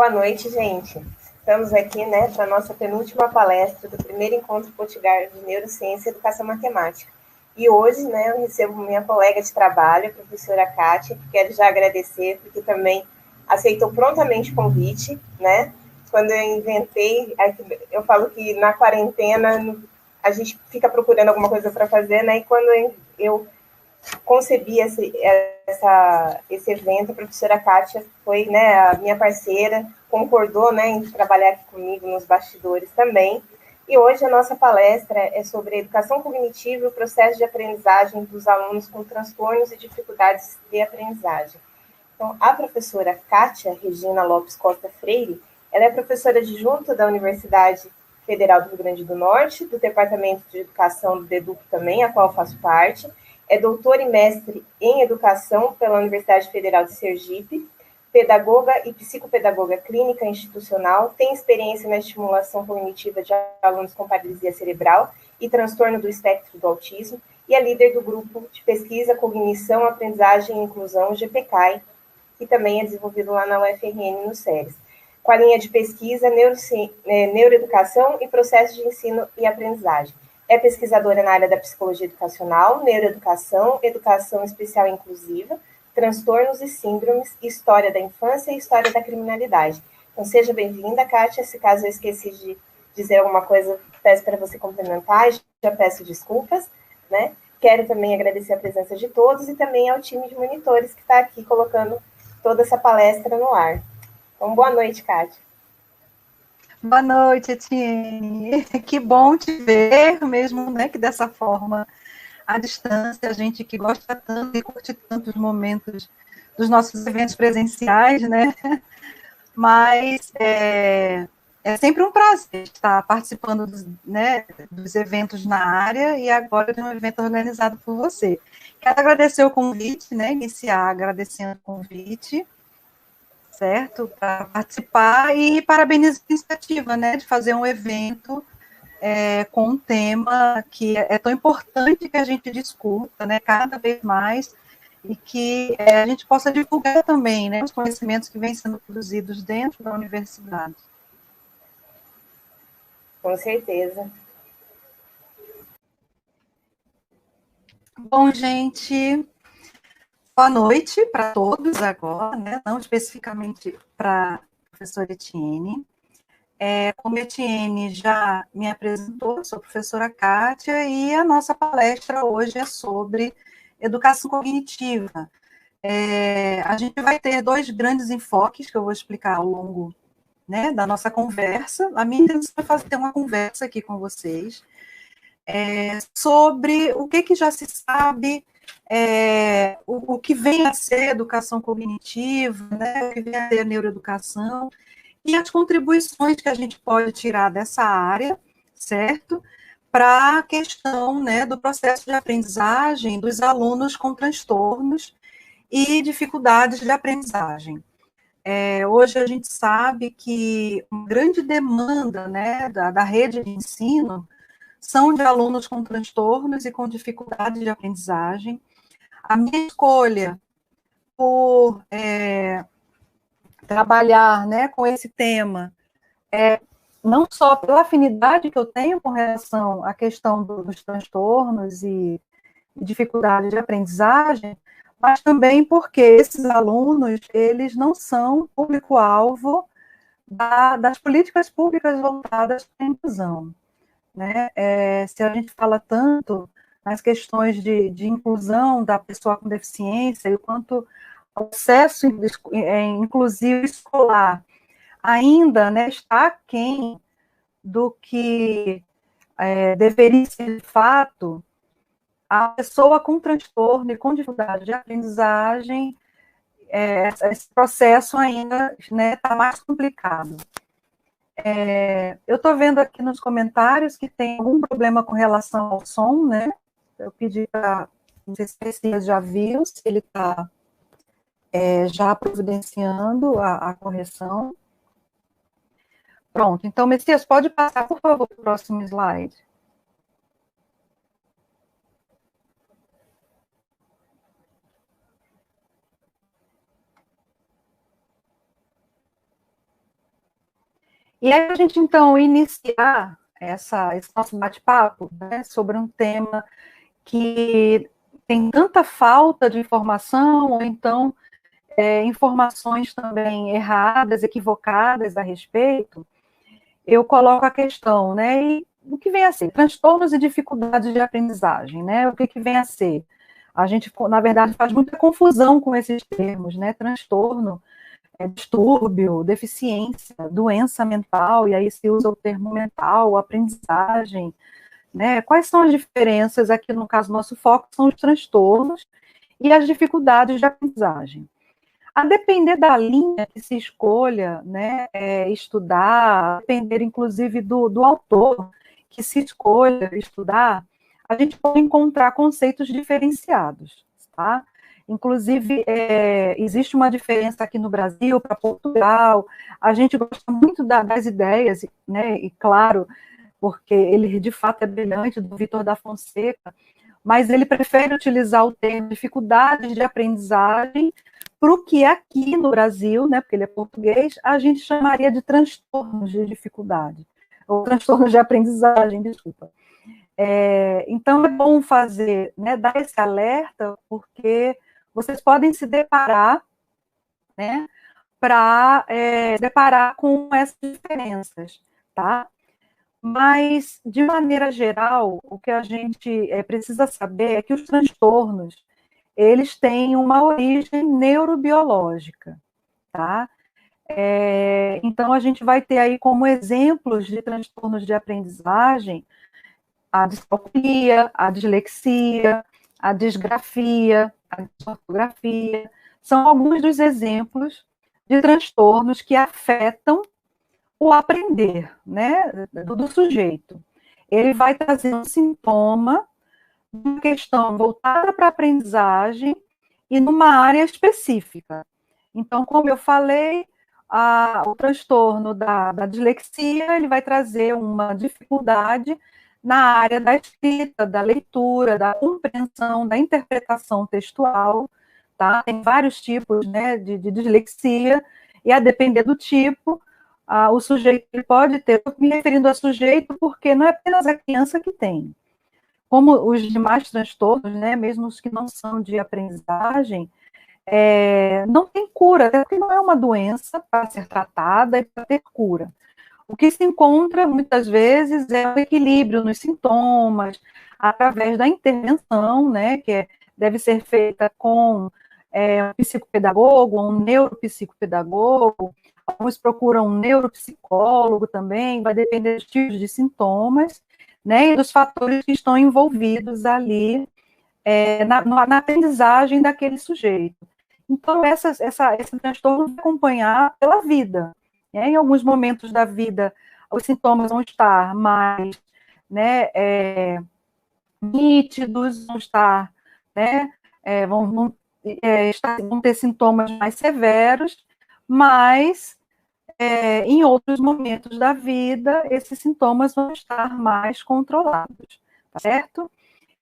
Boa noite, gente. Estamos aqui, para a nossa penúltima palestra do primeiro encontro Potiguar de Neurociência e Educação Matemática. E hoje, eu recebo minha colega de trabalho, a professora Kátia, que quero já agradecer, porque também aceitou prontamente o convite, Quando eu inventei, eu falo que na quarentena a gente fica procurando alguma coisa para fazer, E quando eu concebi esse evento, a professora Kátia foi a minha parceira, concordou em trabalhar aqui comigo nos bastidores também. E hoje a nossa palestra é sobre a educação cognitiva e o processo de aprendizagem dos alunos com transtornos e dificuldades de aprendizagem. Então, a professora Kátia Regina Lopes Costa Freire, ela é professora adjunta da Universidade Federal do Rio Grande do Norte, do Departamento de Educação do DEDUC também, a qual eu faço parte, é doutora e mestre em Educação pela Universidade Federal de Sergipe, pedagoga e psicopedagoga clínica institucional, tem experiência na estimulação cognitiva de alunos com paralisia cerebral e transtorno do espectro do autismo, e é líder do grupo de pesquisa Cognição, Aprendizagem e Inclusão, GPCAI, que também é desenvolvido lá na UFRN, no SERES, com a linha de pesquisa Neuroeducação e Processo de Ensino e Aprendizagem. É pesquisadora na área da psicologia educacional, neuroeducação, educação especial e inclusiva, transtornos e síndromes, história da infância e história da criminalidade. Então, seja bem-vinda, Kátia. Se caso eu esqueci de dizer alguma coisa, peço para você complementar, já peço desculpas, Quero também agradecer a presença de todos e também ao time de monitores que está aqui colocando toda essa palestra no ar. Então, boa noite, Kátia. Boa noite, Etienne. Que bom te ver, mesmo que dessa forma, à distância, a gente que gosta tanto e curte tanto os momentos dos nossos eventos presenciais, Mas é sempre um prazer estar participando dos eventos na área e agora de um evento organizado por você. Quero agradecer o convite, iniciar agradecendo o convite, certo, para participar e parabenizar a iniciativa, de fazer um evento com um tema que é tão importante que a gente discuta, cada vez mais, e que a gente possa divulgar também, os conhecimentos que vêm sendo produzidos dentro da universidade. Com certeza. Bom, gente, boa noite para todos agora, não especificamente para a professora Etienne. Como a Etienne já me apresentou, sou a professora Kátia, e a nossa palestra hoje é sobre educação cognitiva. A gente vai ter dois grandes enfoques que eu vou explicar ao longo da nossa conversa. A minha intenção é ter uma conversa aqui com vocês sobre o que já se sabe, o que vem a ser educação cognitiva, o que vem a ser a neuroeducação, e as contribuições que a gente pode tirar dessa área, certo? Para a questão do processo de aprendizagem dos alunos com transtornos e dificuldades de aprendizagem. Hoje a gente sabe que uma grande demanda da rede de ensino são de alunos com transtornos e com dificuldades de aprendizagem. A minha escolha por trabalhar com esse tema não só pela afinidade que eu tenho com relação à questão dos transtornos e dificuldades de aprendizagem, mas também porque esses alunos, eles não são público-alvo das políticas públicas voltadas para a inclusão. Se a gente fala tanto nas questões de inclusão da pessoa com deficiência, e o quanto o acesso inclusivo escolar ainda está aquém do que deveria ser de fato, a pessoa com transtorno e com dificuldade de aprendizagem, esse processo ainda está mais complicado. Eu estou vendo aqui nos comentários que tem algum problema com relação ao som, Eu pedi para, não sei se o Messias já viu, se ele está já providenciando a correção. Pronto, então, Messias, pode passar, por favor, para o próximo slide. E aí a gente, então, iniciar esse nosso bate-papo, né, sobre um tema que tem tanta falta de informação, ou então informações também erradas, equivocadas a respeito, eu coloco a questão, né, e o que vem a ser? Transtornos e dificuldades de aprendizagem, né, o que vem a ser? A gente, na verdade, faz muita confusão com esses termos, né, transtorno, distúrbio, deficiência, doença mental, e aí se usa o termo mental, aprendizagem, né, quais são as diferenças aqui, no caso, nosso foco são os transtornos e as dificuldades de aprendizagem. A depender da linha que se escolha, né, estudar, a depender inclusive do autor que se escolha estudar, a gente pode encontrar conceitos diferenciados, tá? Inclusive, existe uma diferença aqui no Brasil para Portugal, a gente gosta muito das ideias, né, e claro, porque ele de fato é brilhante, do Vitor da Fonseca, mas ele prefere utilizar o termo dificuldades de aprendizagem para o que aqui no Brasil, né, porque ele é português, a gente chamaria de transtornos de dificuldade, ou transtornos de aprendizagem, desculpa. Então é bom fazer, né, dar esse alerta, porque vocês podem se deparar, né, para deparar com essas diferenças, tá? Mas, de maneira geral, o que a gente precisa saber é que os transtornos, eles têm uma origem neurobiológica, tá? Então, a gente vai ter aí como exemplos de transtornos de aprendizagem a discalculia, a dislexia, a disgrafia, a disortografia. São alguns dos exemplos de transtornos que afetam o aprender, né, do sujeito. Ele vai trazer um sintoma, uma questão voltada para a aprendizagem e numa área específica. Então, como eu falei, o transtorno da dislexia, ele vai trazer uma dificuldade na área da escrita, da leitura, da compreensão, da interpretação textual, tá? Tem vários tipos, né, de dislexia, e a depender do tipo, o sujeito pode ter, estou me referindo a sujeito porque não é apenas a criança que tem. Como os demais transtornos, né, mesmo os que não são de aprendizagem, não tem cura, até porque não é uma doença para ser tratada e para ter cura. O que se encontra, muitas vezes, é o equilíbrio nos sintomas, através da intervenção, né, que deve ser feita com um psicopedagogo, um neuropsicopedagogo, alguns procuram um neuropsicólogo também, vai depender dos tipos de sintomas, né, e dos fatores que estão envolvidos ali na aprendizagem daquele sujeito. Então, esse transtorno vai acompanhar pela vida. Né? Em alguns momentos da vida, os sintomas vão estar mais, né, nítidos, vão estar, né, vão ter sintomas mais severos, mas em outros momentos da vida, esses sintomas vão estar mais controlados, tá certo?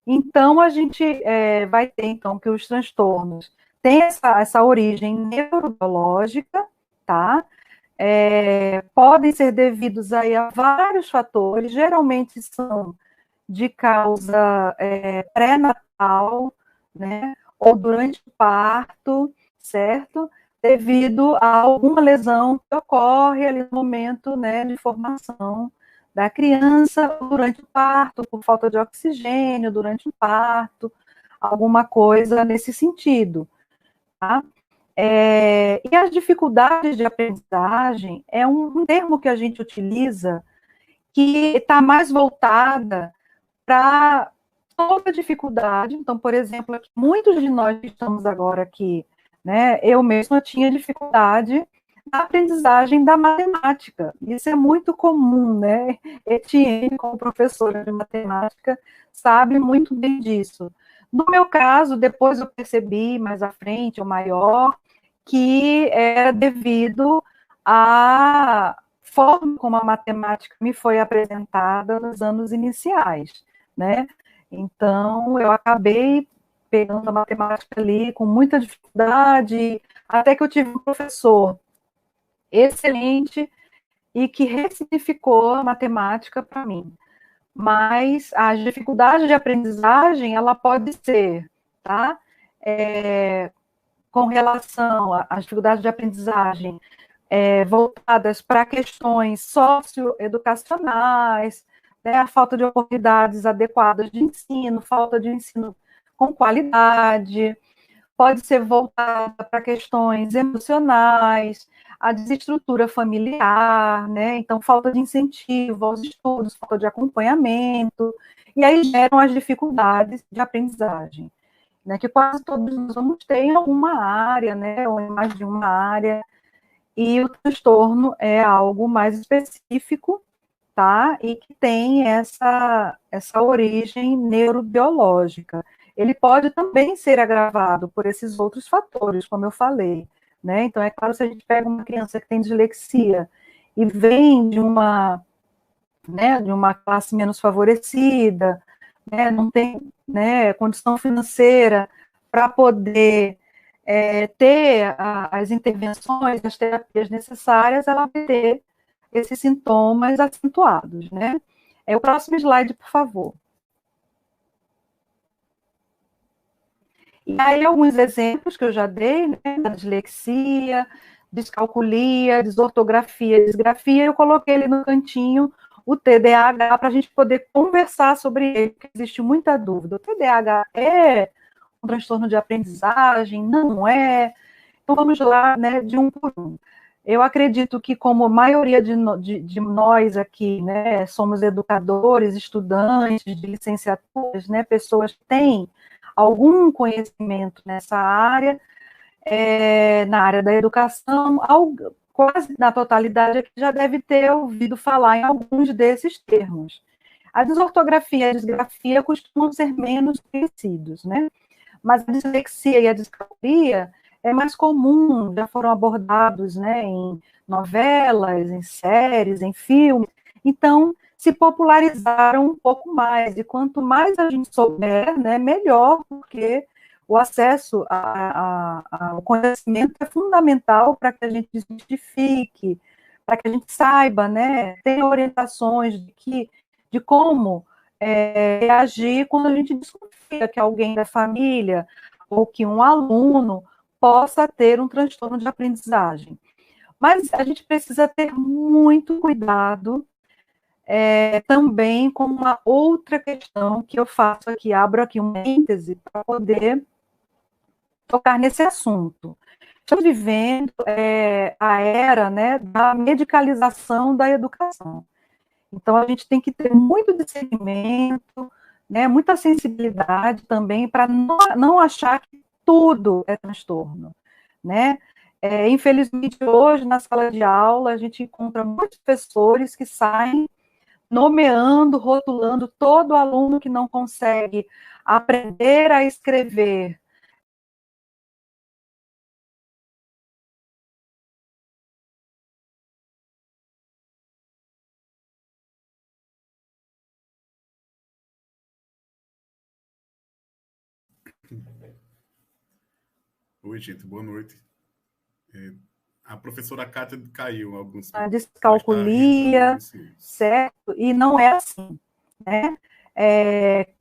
Então, a gente vai ter, então, que os transtornos têm essa origem neurobiológica, tá? Podem ser devidos aí a vários fatores, geralmente são de causa pré-natal, né? Ou durante o parto, certo? Devido a alguma lesão que ocorre ali no momento, né, de formação da criança durante o parto, por falta de oxigênio durante o parto, alguma coisa nesse sentido, tá? E as dificuldades de aprendizagem é um termo que a gente utiliza que está mais voltada para toda dificuldade. Então, por exemplo, muitos de nós que estamos agora aqui, né, eu mesma tinha dificuldade na aprendizagem da matemática. Isso é muito comum, né? Etienne, como professora de matemática, sabe muito bem disso. No meu caso, depois eu percebi mais à frente, ou maior, que era devido à forma como a matemática me foi apresentada nos anos iniciais, né? Então, eu acabei pegando a matemática ali com muita dificuldade, até que eu tive um professor excelente e que ressignificou a matemática para mim. Mas a dificuldade de aprendizagem, ela pode ser, tá? Com relação às dificuldades de aprendizagem voltadas para questões socioeducacionais, né, a falta de oportunidades adequadas de ensino, falta de ensino com qualidade, pode ser voltada para questões emocionais, a desestrutura familiar, né? Então, falta de incentivo aos estudos, falta de acompanhamento, e aí geram as dificuldades de aprendizagem, né? Que quase todos nós vamos ter em alguma área, né? Ou em mais de uma área, e o transtorno é algo mais específico, tá? E que tem essa origem neurobiológica. Ele pode também ser agravado por esses outros fatores, como eu falei, né? Então, é claro, se a gente pega uma criança que tem dislexia e vem né, de uma classe menos favorecida, né, não tem, né, condição financeira para poder ter as intervenções, as terapias necessárias, ela vai ter esses sintomas acentuados, né? O próximo slide, por favor. E aí, alguns exemplos que eu já dei, né, da dislexia, descalculia, desortografia, disgrafia, eu coloquei ali no cantinho o TDAH para a gente poder conversar sobre ele, porque existe muita dúvida. O TDAH é um transtorno de aprendizagem? Não é? Então, vamos lá, né, de um por um. Eu acredito que, como a maioria de nós aqui, né, somos educadores, estudantes de licenciaturas, né, pessoas que têm algum conhecimento nessa área, na área da educação, quase na totalidade aqui já deve ter ouvido falar em alguns desses termos. A desortografia e a disgrafia costumam ser menos conhecidos, né? Mas a dislexia e a discalculia é mais comum, já foram abordados, né, em novelas, em séries, em filmes. Então, se popularizaram um pouco mais, e quanto mais a gente souber, né, melhor, porque o acesso ao conhecimento é fundamental para que a gente desmistifique, para que a gente saiba, né, tenha orientações de como reagir quando a gente desconfia que alguém da família ou que um aluno possa ter um transtorno de aprendizagem. Mas a gente precisa ter muito cuidado também com uma outra questão que eu faço aqui, abro aqui um êntese para poder tocar nesse assunto. Estamos vivendo a era, né, da medicalização da educação. Então, a gente tem que ter muito discernimento, né, muita sensibilidade também para não achar que tudo é transtorno, né? Infelizmente, hoje, na sala de aula, a gente encontra muitos professores que saem nomeando, rotulando todo aluno que não consegue aprender a escrever. Oi, gente, boa noite. A professora Kátia caiu alguns A descalculia, certo? E não é assim, né?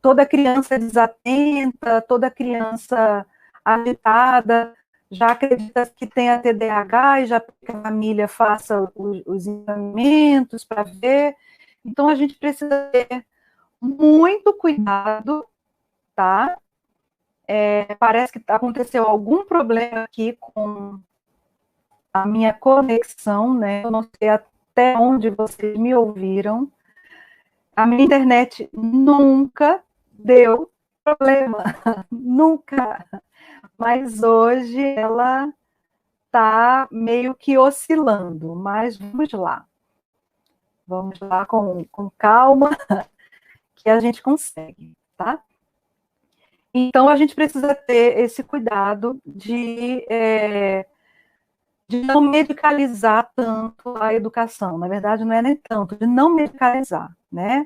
Toda criança desatenta, toda criança agitada, já acredita que tem a TDAH e já que a família faça os encaminhamentos para ver. Então, a gente precisa ter muito cuidado, tá? Parece que aconteceu algum problema aqui com a minha conexão, né? Eu não sei até onde vocês me ouviram. A minha internet nunca deu problema, nunca. Mas hoje ela está meio que oscilando. Mas vamos lá. Vamos lá com calma, que a gente consegue, tá? Então, a gente precisa ter esse cuidado de não medicalizar tanto a educação. Na verdade, não é nem tanto, de não medicalizar, né?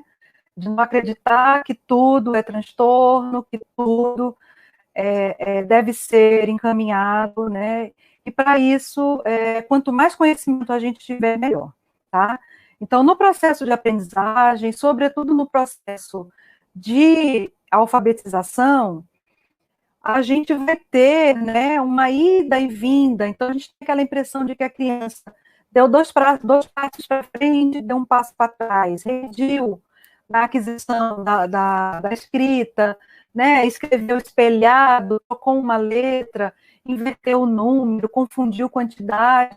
De não acreditar que tudo é transtorno, que tudo deve ser encaminhado, né? E para isso, quanto mais conhecimento a gente tiver, melhor, tá? Então, no processo de aprendizagem, sobretudo no processo de alfabetização, a gente vai ter, né, uma ida e vinda. Então, a gente tem aquela impressão de que a criança deu dois passos para frente, deu um passo para trás, regrediu na aquisição da escrita, né, escreveu espelhado, trocou uma letra, inverteu o número, confundiu quantidade.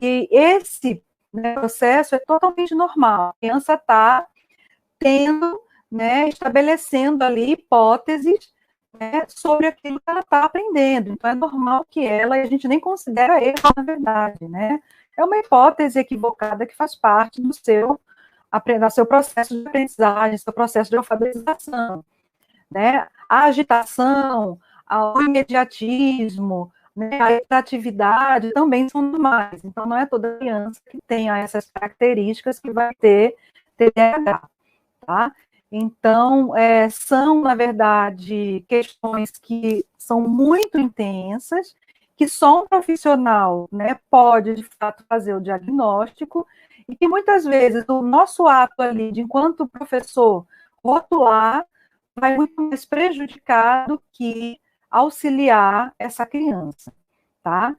E esse, né, processo é totalmente normal. A criança está tendo, né, estabelecendo ali hipóteses, né, sobre aquilo que ela está aprendendo. Então, é normal que ela, e a gente nem considera erro, na verdade, né? É uma hipótese equivocada que faz parte do seu processo de aprendizagem, seu processo de alfabetização, né? A agitação, o imediatismo, né, a hiperatividade também são normais. Então, não é toda criança que tenha essas características que vai ter TDAH, tá? Então, são, na verdade, questões que são muito intensas, que só um profissional, né, pode, de fato, fazer o diagnóstico, e que muitas vezes o nosso ato ali, de enquanto professor, rotular, vai muito mais prejudicar do que auxiliar essa criança, tá?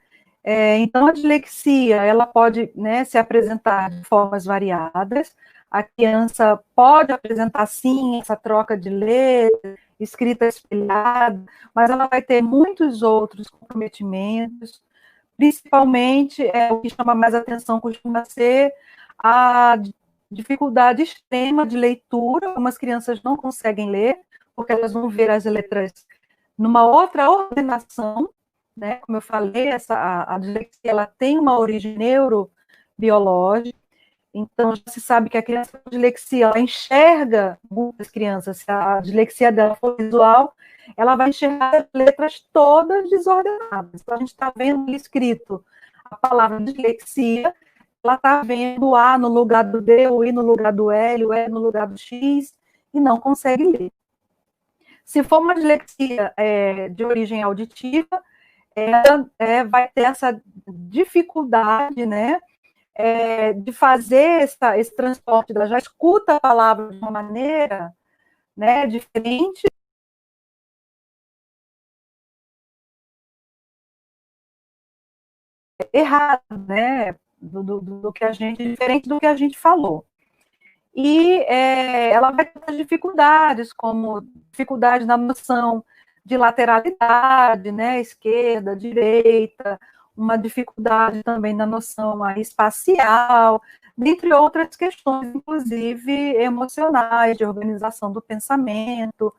Então, a dislexia, ela pode, né, se apresentar de formas variadas. A criança pode apresentar, sim, essa troca de letra, escrita espelhada, mas ela vai ter muitos outros comprometimentos, principalmente, o que chama mais atenção costuma ser a dificuldade extrema de leitura. Algumas crianças não conseguem ler, porque elas vão ver as letras numa outra ordenação, né? Como eu falei, a dislexia, ela tem uma origem neurobiológica. Então, já se sabe que a criança com dislexia, ela enxerga, muitas crianças, se a dislexia dela for visual, ela vai enxergar as letras todas desordenadas. Então, a gente está vendo escrito a palavra dislexia, ela está vendo o A no lugar do D, o I no lugar do L, o E no lugar do X, e não consegue ler. Se for uma dislexia de origem auditiva, ela vai ter essa dificuldade, né, de fazer esse transporte, ela já escuta a palavra de uma maneira, né, diferente errada, né, do que a gente, diferente do que a gente falou. E ela vai ter dificuldades, como dificuldade na noção de lateralidade, né, esquerda, direita, uma dificuldade também na noção espacial, dentre outras questões, inclusive emocionais, de organização do pensamento.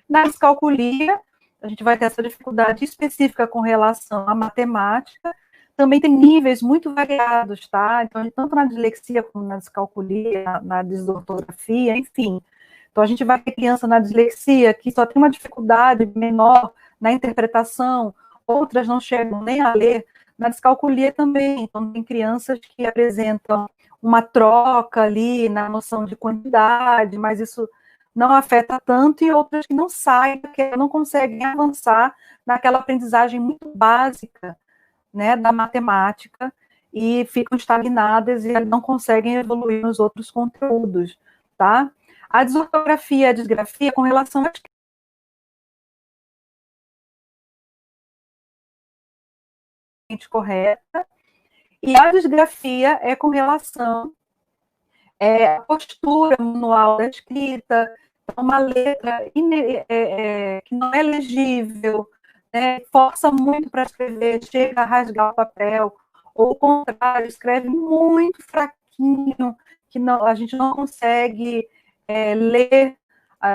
Na descalculia, a gente vai ter essa dificuldade específica com relação à matemática, também tem níveis muito variados, tá? Então, tanto na dislexia como na descalculia, na desortografia, enfim. Então, a gente vai ter criança na dislexia que só tem uma dificuldade menor na interpretação, outras não chegam nem a ler. Na descalculia também, então, tem crianças que apresentam uma troca ali na noção de quantidade, mas isso não afeta tanto, e outras que não saem, porque não conseguem avançar naquela aprendizagem muito básica, né, da matemática, e ficam estagnadas e não conseguem evoluir nos outros conteúdos, tá? A desortografia e a disgrafia com relação às correta, e a disgrafia é com relação à postura manual da escrita, uma letra que não é legível, né, força muito para escrever, chega a rasgar o papel, ou o contrário, escreve muito fraquinho, que não, a gente não consegue ler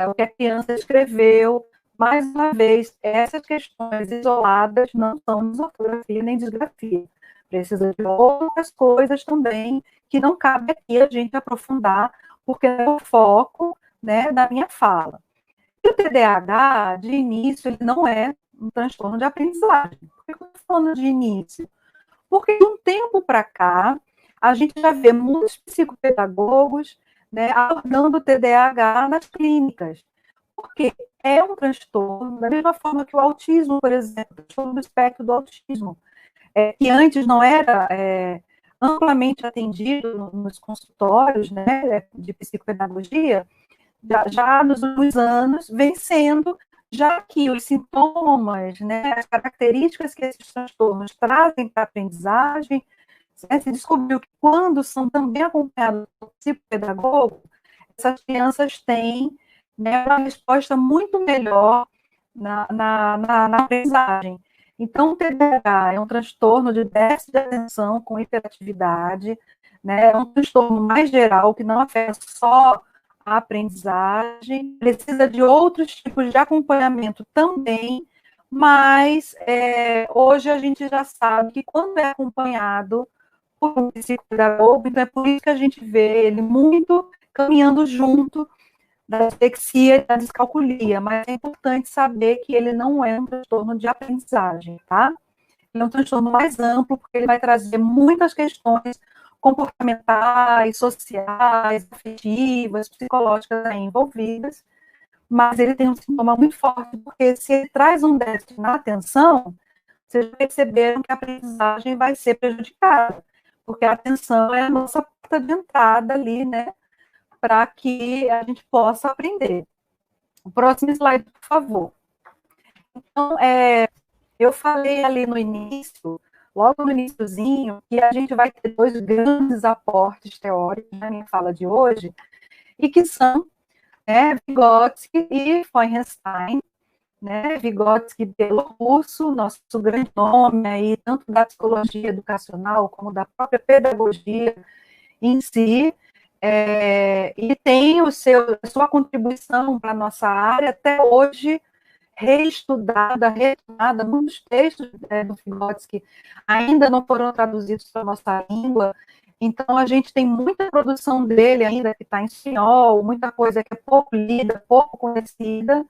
o que a criança escreveu. Mais uma vez, essas questões isoladas não são desortografia nem disgrafia. Precisa de outras coisas também que não cabe aqui a gente aprofundar, porque é o foco, né, da minha fala. E o TDAH, de início, ele não é um transtorno de aprendizagem. Por que eu estou falando de início? Porque de um tempo para cá, a gente já vê muitos psicopedagogos, né, abordando o TDAH nas clínicas. Porque é um transtorno, da mesma forma que o autismo, por exemplo, o transtorno do espectro do autismo, que antes não era amplamente atendido nos consultórios, né, de psicopedagogia, já nos últimos anos, vem sendo, já que os sintomas, né, as características que esses transtornos trazem para a aprendizagem, né, se descobriu que quando são também acompanhados por psicopedagogo, essas crianças têm, né, uma resposta muito melhor na aprendizagem. Então, o TDAH é um transtorno de déficit de atenção com hiperatividade, né, é um transtorno mais geral que não afeta só a aprendizagem, precisa de outros tipos de acompanhamento também, mas hoje a gente já sabe que quando é acompanhado por um psicopedagogo, então é por isso que a gente vê ele muito caminhando junto da dislexia e da descalculia, mas é importante saber que ele não é um transtorno de aprendizagem, tá? Ele é um transtorno mais amplo, porque ele vai trazer muitas questões comportamentais, sociais, afetivas, psicológicas aí envolvidas, mas ele tem um sintoma muito forte, porque se ele traz um déficit na atenção, vocês perceberam que a aprendizagem vai ser prejudicada, porque a atenção é a nossa porta de entrada ali, né, para que a gente possa aprender. O próximo slide, por favor. Então, eu falei ali no início, logo no iniciozinho, que a gente vai ter dois grandes aportes teóricos na minha fala de hoje, e que são Vygotsky e Feuerstein, né? Vygotsky pelo russo, nosso grande nome aí, tanto da psicologia educacional como da própria pedagogia em si, e tem a sua contribuição para a nossa área até hoje, reestudada, retomada, muitos textos do Vygotsky ainda não foram traduzidos para a nossa língua, então a gente tem muita produção dele ainda que está em espanhol, muita coisa que é pouco lida, pouco conhecida.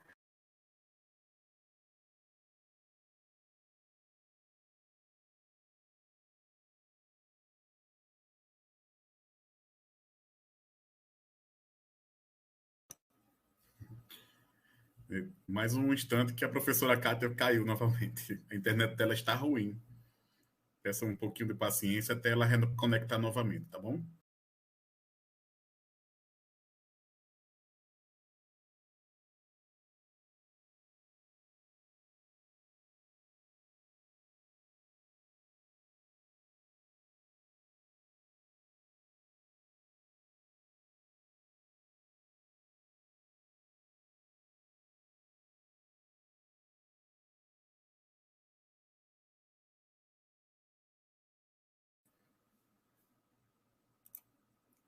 Mais um instante que a professora Kátia caiu novamente. A internet dela está ruim. Peça um pouquinho de paciência até ela reconectar novamente, tá bom?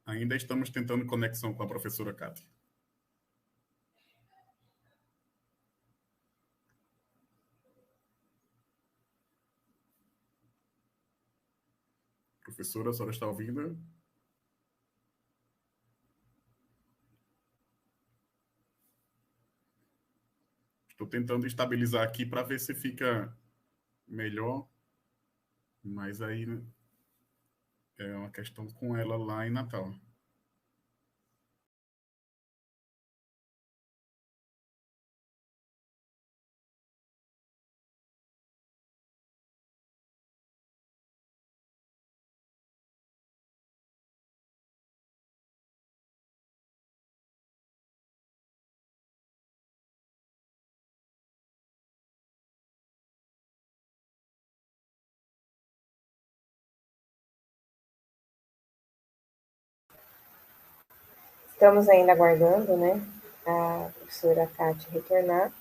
Ainda estamos tentando conexão com a professora Kátia. Professora, a senhora está ouvindo? Estou tentando estabilizar aqui para ver se fica melhor, mas aí é uma questão com ela lá em Natal. Estamos ainda aguardando, né, a professora Kátia retornar.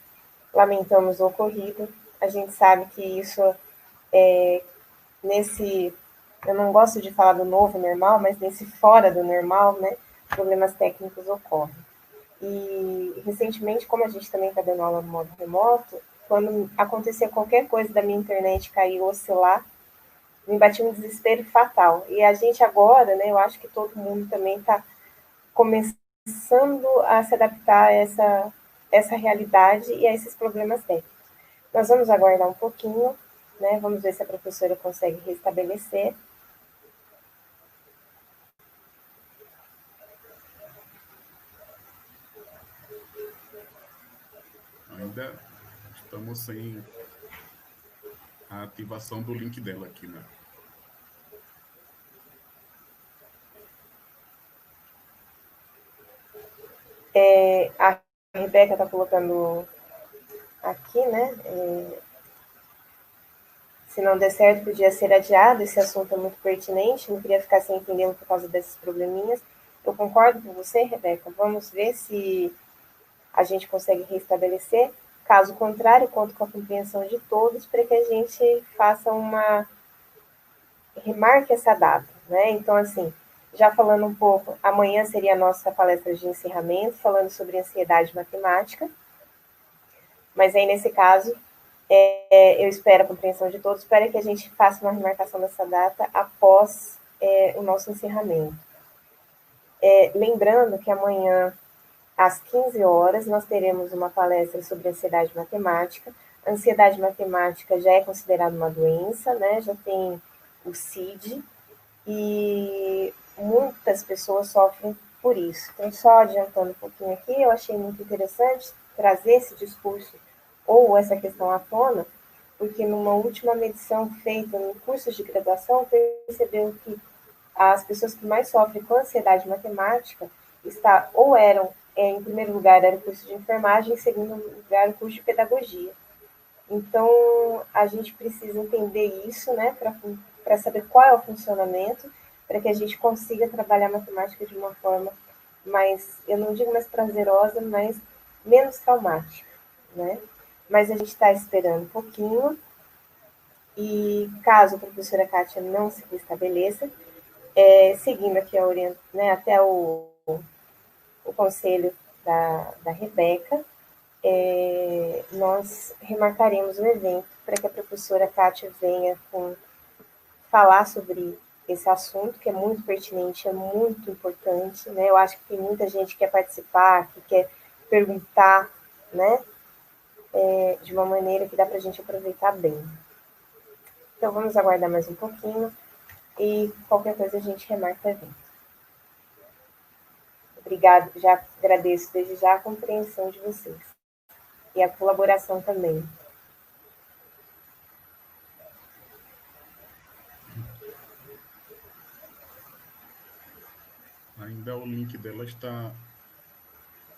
Lamentamos o ocorrido. A gente sabe que isso nesse, eu não gosto de falar do novo normal, mas nesse fora do normal, né, problemas técnicos ocorrem. E recentemente, como a gente também está dando aula no modo remoto, quando acontecia qualquer coisa da minha internet cair ou oscilar, me batia um desespero fatal. E a gente agora, né, eu acho que todo mundo também está começando a se adaptar a essa realidade e a esses problemas técnicos. Nós vamos aguardar um pouquinho, né? Vamos ver se a professora consegue restabelecer. Ainda estamos sem a ativação do link dela aqui, né? A Rebeca está colocando aqui, né? Se não der certo, podia ser adiado. Esse assunto é muito pertinente, não queria ficar sem entender por causa desses probleminhas. Eu concordo com você, Rebeca. Vamos ver se a gente consegue restabelecer. Caso contrário, conto com a compreensão de todos para que a gente faça remarque essa data, né? Então, assim, já falando um pouco, amanhã seria a nossa palestra de encerramento, falando sobre ansiedade matemática, mas aí, nesse caso, eu espero a compreensão de todos, para que a gente faça uma remarcação dessa data após o nosso encerramento. Lembrando que amanhã, às 15 horas, nós teremos uma palestra sobre ansiedade matemática. A ansiedade matemática já é considerada uma doença, né? Já tem o CID, e muitas pessoas sofrem por isso. Então, só adiantando um pouquinho aqui, eu achei muito interessante trazer esse discurso ou essa questão à tona, porque numa última medição feita no curso de graduação, percebeu que as pessoas que mais sofrem com ansiedade matemática eram, em primeiro lugar, era o curso de enfermagem, em segundo lugar, o curso de pedagogia. Então, a gente precisa entender isso, né, para saber qual é o funcionamento, para que a gente consiga trabalhar matemática de uma forma mais, eu não digo mais prazerosa, mas menos traumática, né? Mas a gente está esperando um pouquinho, e caso a professora Kátia não se restabeleça, seguindo aqui né, até o conselho da Rebeca, nós remarcaremos o evento para que a professora Kátia venha falar sobre esse assunto, que é muito pertinente, é muito importante, né? Eu acho que tem muita gente que quer participar, que quer perguntar, né? De uma maneira que dá para a gente aproveitar bem. Então, vamos aguardar mais um pouquinho e qualquer coisa a gente remarca o evento. Obrigada, já agradeço desde já a compreensão de vocês e a colaboração também. Ainda o link dela está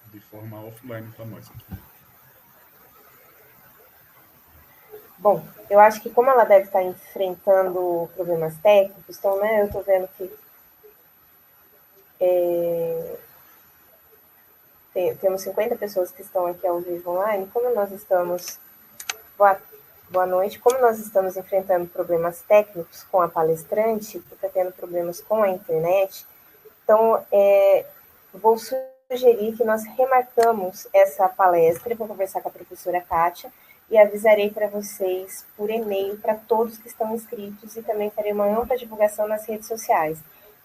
de forma offline para nós aqui. Bom, eu acho que como ela deve estar enfrentando problemas técnicos, então, né, eu estou vendo que temos 50 pessoas que estão aqui ao vivo online. Como nós estamos... Boa noite. Como nós estamos enfrentando problemas técnicos com a palestrante, que está tendo problemas com a internet, então, vou sugerir que nós remarcamos essa palestra, vou conversar com a professora Kátia, e avisarei para vocês por e-mail, para todos que estão inscritos, e também farei uma ampla divulgação nas redes sociais.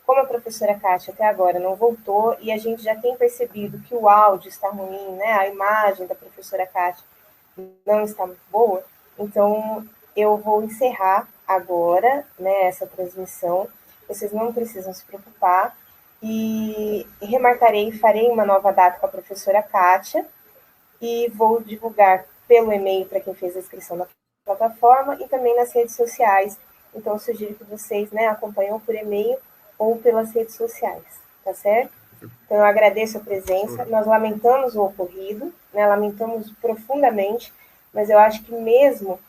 Como a professora Kátia até agora não voltou, e a gente já tem percebido que o áudio está ruim, né? A imagem da professora Kátia não está boa, então eu vou encerrar agora, né, essa transmissão. Vocês não precisam se preocupar, e remarcarei, farei uma nova data com a professora Kátia, e vou divulgar pelo e-mail para quem fez a inscrição na plataforma e também nas redes sociais. Então, eu sugiro que vocês, né, acompanhem por e-mail ou pelas redes sociais, tá certo? Então, eu agradeço a presença, nós lamentamos o ocorrido, né, lamentamos profundamente, mas eu acho que mesmo,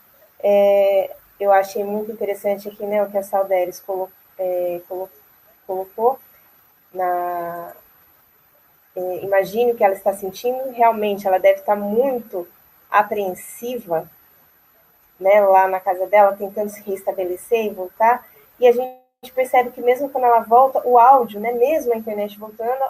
eu achei muito interessante aqui, né, o que a Salderes colocou, imagine o que ela está sentindo, realmente ela deve estar muito apreensiva, né, lá na casa dela, tentando se restabelecer e voltar, e a gente percebe que mesmo quando ela volta, o áudio, né, mesmo a internet voltando,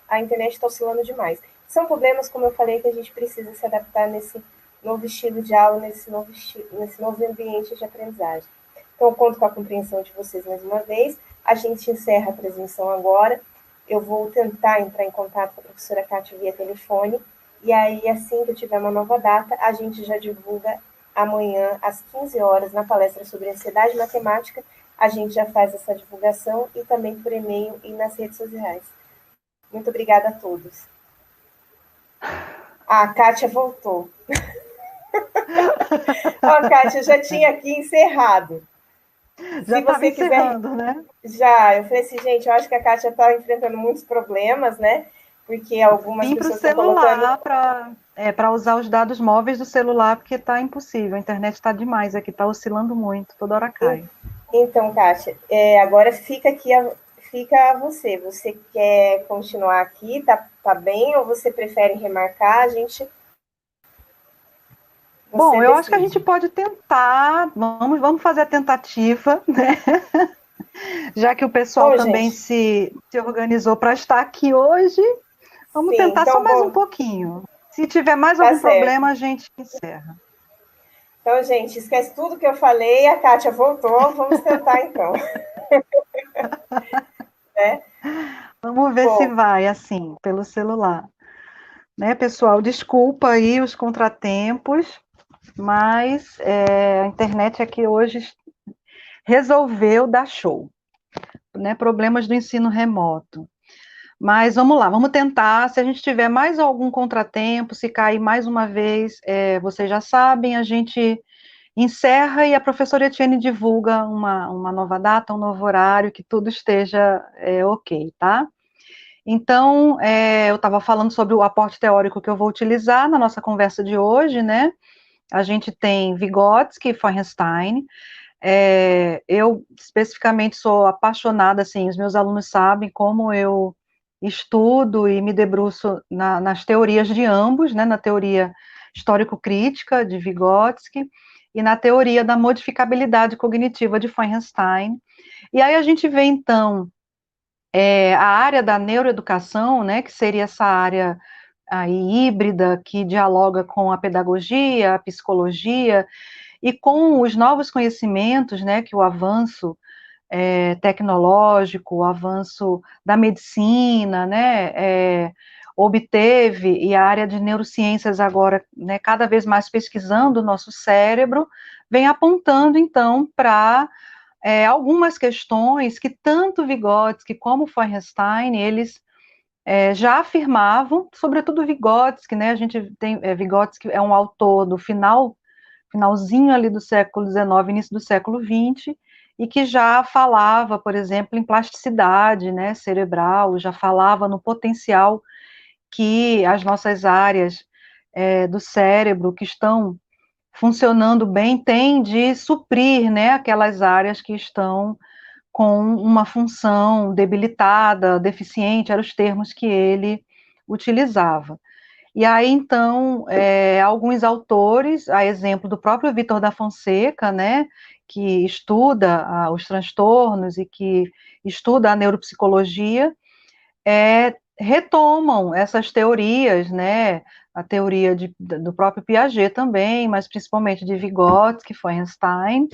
a internet está oscilando demais. São problemas, como eu falei, que a gente precisa se adaptar nesse novo estilo de aula, nesse novo ambiente de aprendizagem. Então, eu conto com a compreensão de vocês mais uma vez. A gente encerra a transmissão agora. Eu vou tentar entrar em contato com a professora Kátia via telefone, e aí, assim que eu tiver uma nova data, a gente já divulga amanhã, às 15 horas, na palestra sobre ansiedade matemática, a gente já faz essa divulgação, e também por e-mail e nas redes sociais. Muito obrigada a todos. A Kátia voltou. Kátia, eu já tinha aqui encerrado. Já estava encerrando, né? Já, eu falei assim, gente, eu acho que a Kátia está enfrentando muitos problemas, né? porque algumas Vim para o pessoas estão colocando... celular para usar os dados móveis do celular, porque está impossível, a internet está demais aqui, está oscilando muito, toda hora cai. Então, Kátia, agora fica aqui fica a você. Você quer continuar aqui? Tá bem? Ou você prefere remarcar? A gente... Bom, eu acho que a gente pode tentar, vamos fazer a tentativa, né? Já que o pessoal também se organizou para estar aqui hoje, vamos tentar então, só mais um pouquinho. Se tiver mais algum problema, a gente encerra. Então, gente, esquece tudo que eu falei, a Kátia voltou, vamos tentar então. Né? Vamos ver se vai, assim, pelo celular. Né, pessoal, desculpa aí os contratempos, mas a internet aqui hoje resolveu dar show. Né, problemas do ensino remoto. Mas vamos lá, vamos tentar. Se a gente tiver mais algum contratempo, se cair mais uma vez, vocês já sabem, a gente encerra e a professora Etienne divulga uma nova data, um novo horário, que tudo esteja ok, tá? Então, eu estava falando sobre o aporte teórico que eu vou utilizar na nossa conversa de hoje, né? A gente tem Vygotsky e Feuerstein. Eu, especificamente, sou apaixonada, assim, os meus alunos sabem como eu estudo e me debruço nas teorias de ambos, né, na teoria histórico-crítica de Vygotsky e na teoria da modificabilidade cognitiva de Feuerstein. E aí a gente vê, então, a área da neuroeducação, né, que seria essa área aí híbrida, que dialoga com a pedagogia, a psicologia, e com os novos conhecimentos, né, que o avanço tecnológico, o avanço da medicina, né, obteve, e a área de neurociências agora, né, cada vez mais pesquisando o nosso cérebro, vem apontando, então, para algumas questões que tanto Vygotsky como Feuerstein, eles já afirmavam, sobretudo Vygotsky, né, a gente tem, Vygotsky é um autor do finalzinho ali do século XIX, início do século XX, e que já falava, por exemplo, em plasticidade, né, cerebral, já falava no potencial que as nossas áreas do cérebro que estão funcionando bem têm de suprir, né, aquelas áreas que estão com uma função debilitada, deficiente, eram os termos que ele utilizava. E aí, então, alguns autores, a exemplo do próprio Vitor da Fonseca, né, que estuda os transtornos e que estuda a neuropsicologia, retomam essas teorias, né, a teoria do próprio Piaget também, mas principalmente de Vygotsky, Feuerstein,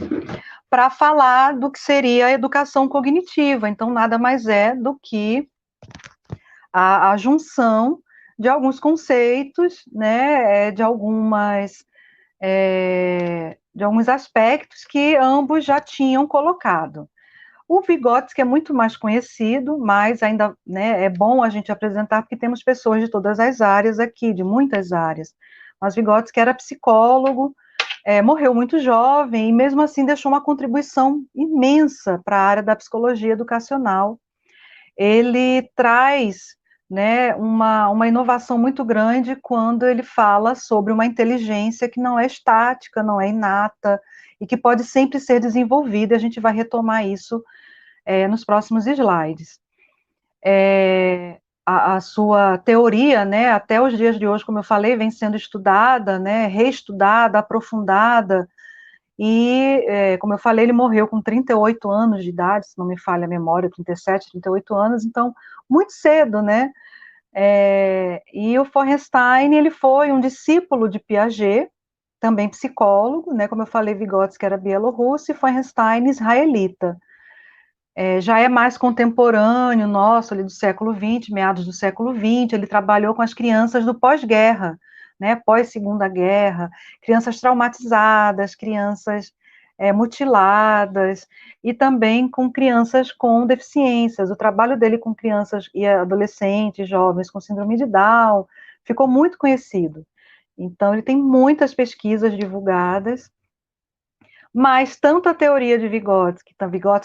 para falar do que seria a educação cognitiva. Então, nada mais é do que a junção de alguns conceitos, né, de alguns aspectos que ambos já tinham colocado. O Vygotsky é muito mais conhecido, mas ainda, né, é bom a gente apresentar, porque temos pessoas de todas as áreas aqui, de muitas áreas. Mas Vygotsky era psicólogo, morreu muito jovem, e mesmo assim deixou uma contribuição imensa para a área da psicologia educacional. Ele traz, né, uma inovação muito grande quando ele fala sobre uma inteligência que não é estática, não é inata, e que pode sempre ser desenvolvida. A gente vai retomar isso nos próximos slides. A sua teoria, né, até os dias de hoje, como eu falei, vem sendo estudada, né, reestudada, aprofundada, e, como eu falei, ele morreu com 38 anos de idade, se não me falha a memória, 37, 38 anos, então, muito cedo, né, e o Feuerstein, ele foi um discípulo de Piaget, também psicólogo, né, como eu falei, Vygotsky era bielorrusso e Feuerstein israelita. Já é mais contemporâneo nosso, ali do século XX, meados do século XX, ele trabalhou com as crianças do pós-guerra, né, pós-segunda guerra, crianças traumatizadas, crianças mutiladas, e também com crianças com deficiências. O trabalho dele com crianças e adolescentes, jovens com síndrome de Down, ficou muito conhecido. Então, ele tem muitas pesquisas divulgadas, mas tanto a teoria de Vygotsky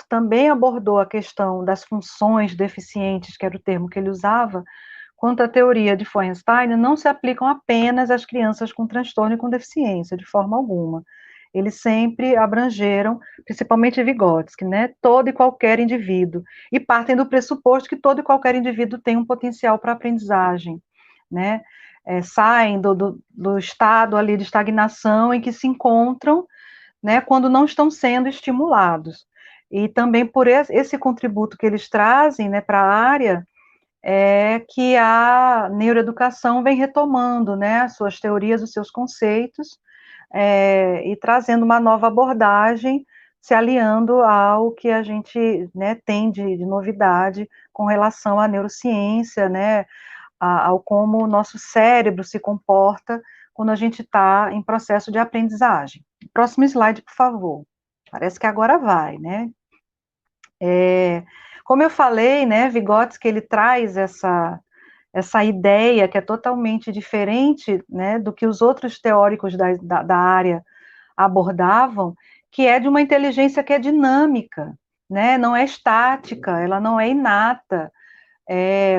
também abordou a questão das funções deficientes, que era o termo que ele usava, quanto à teoria de Feuerstein não se aplicam apenas às crianças com transtorno e com deficiência, de forma alguma. Eles sempre abrangeram, principalmente Vygotsky, né, todo e qualquer indivíduo, e partem do pressuposto que todo e qualquer indivíduo tem um potencial para aprendizagem, né, saem do estado ali de estagnação em que se encontram, né, quando não estão sendo estimulados. E também por esse contributo que eles trazem, né, para a área, que a neuroeducação vem retomando, né, as suas teorias, os seus conceitos, e trazendo uma nova abordagem, se aliando ao que a gente, né, tem de novidade com relação à neurociência, né, ao como o nosso cérebro se comporta quando a gente está em processo de aprendizagem. Próximo slide, por favor. Parece que agora vai, né? Como eu falei, né, Vygotsky, ele traz essa ideia que é totalmente diferente, né, do que os outros teóricos da área abordavam, que é de uma inteligência que é dinâmica, né, não é estática, ela não é inata.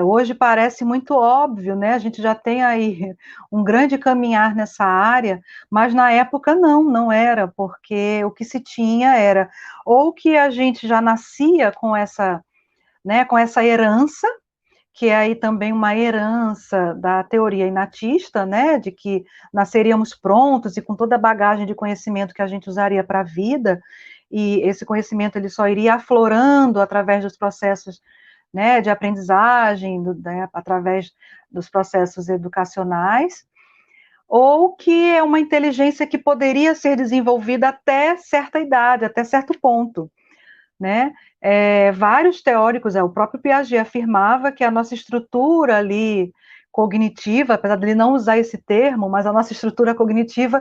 Hoje parece muito óbvio, né, a gente já tem aí um grande caminhar nessa área, mas na época não era, porque o que se tinha era, ou que a gente já nascia com essa, né, com essa herança, que é aí também uma herança da teoria inatista, né, de que nasceríamos prontos e com toda a bagagem de conhecimento que a gente usaria para a vida, e esse conhecimento ele só iria aflorando através dos processos, né, de aprendizagem, né, através dos processos educacionais, ou que é uma inteligência que poderia ser desenvolvida até certa idade, até certo ponto, né? Vários teóricos, o próprio Piaget afirmava que a nossa estrutura ali cognitiva, apesar de ele não usar esse termo, mas a nossa estrutura cognitiva,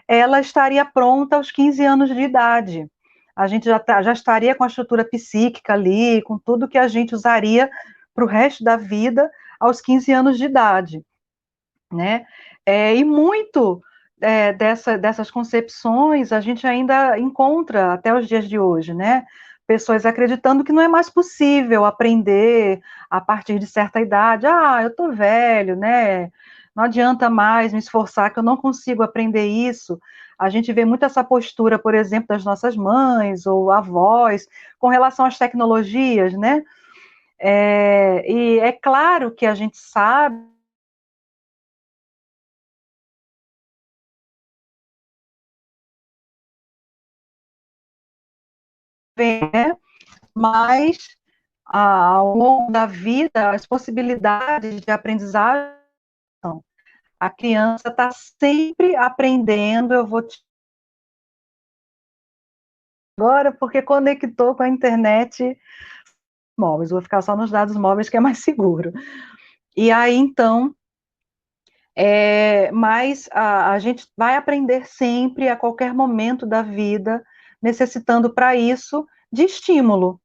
ela estaria pronta aos 15 anos de idade. A gente já estaria com a estrutura psíquica ali, com tudo que a gente usaria para o resto da vida aos 15 anos de idade, né? E muito dessas concepções a gente ainda encontra até os dias de hoje, né? Pessoas acreditando que não é mais possível aprender a partir de certa idade. Eu tô velho, né? Não adianta mais me esforçar, que eu não consigo aprender isso. A gente vê muito essa postura, por exemplo, das nossas mães ou avós, com relação às tecnologias, né? E é claro que a gente sabe né? Mas ao longo da vida, as possibilidades de aprendizagem, a criança está sempre aprendendo. Eu vou agora porque conectou com a internet móveis, vou ficar só nos dados móveis que é mais seguro. E aí, então, mas a gente vai aprender sempre, a qualquer momento da vida, necessitando para isso de estímulo,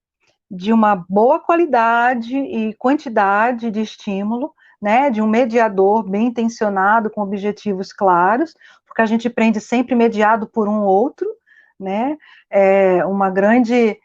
de uma boa qualidade e quantidade de estímulo, né, de um mediador bem intencionado, com objetivos claros, porque a gente aprende sempre mediado por um outro, né, uma grande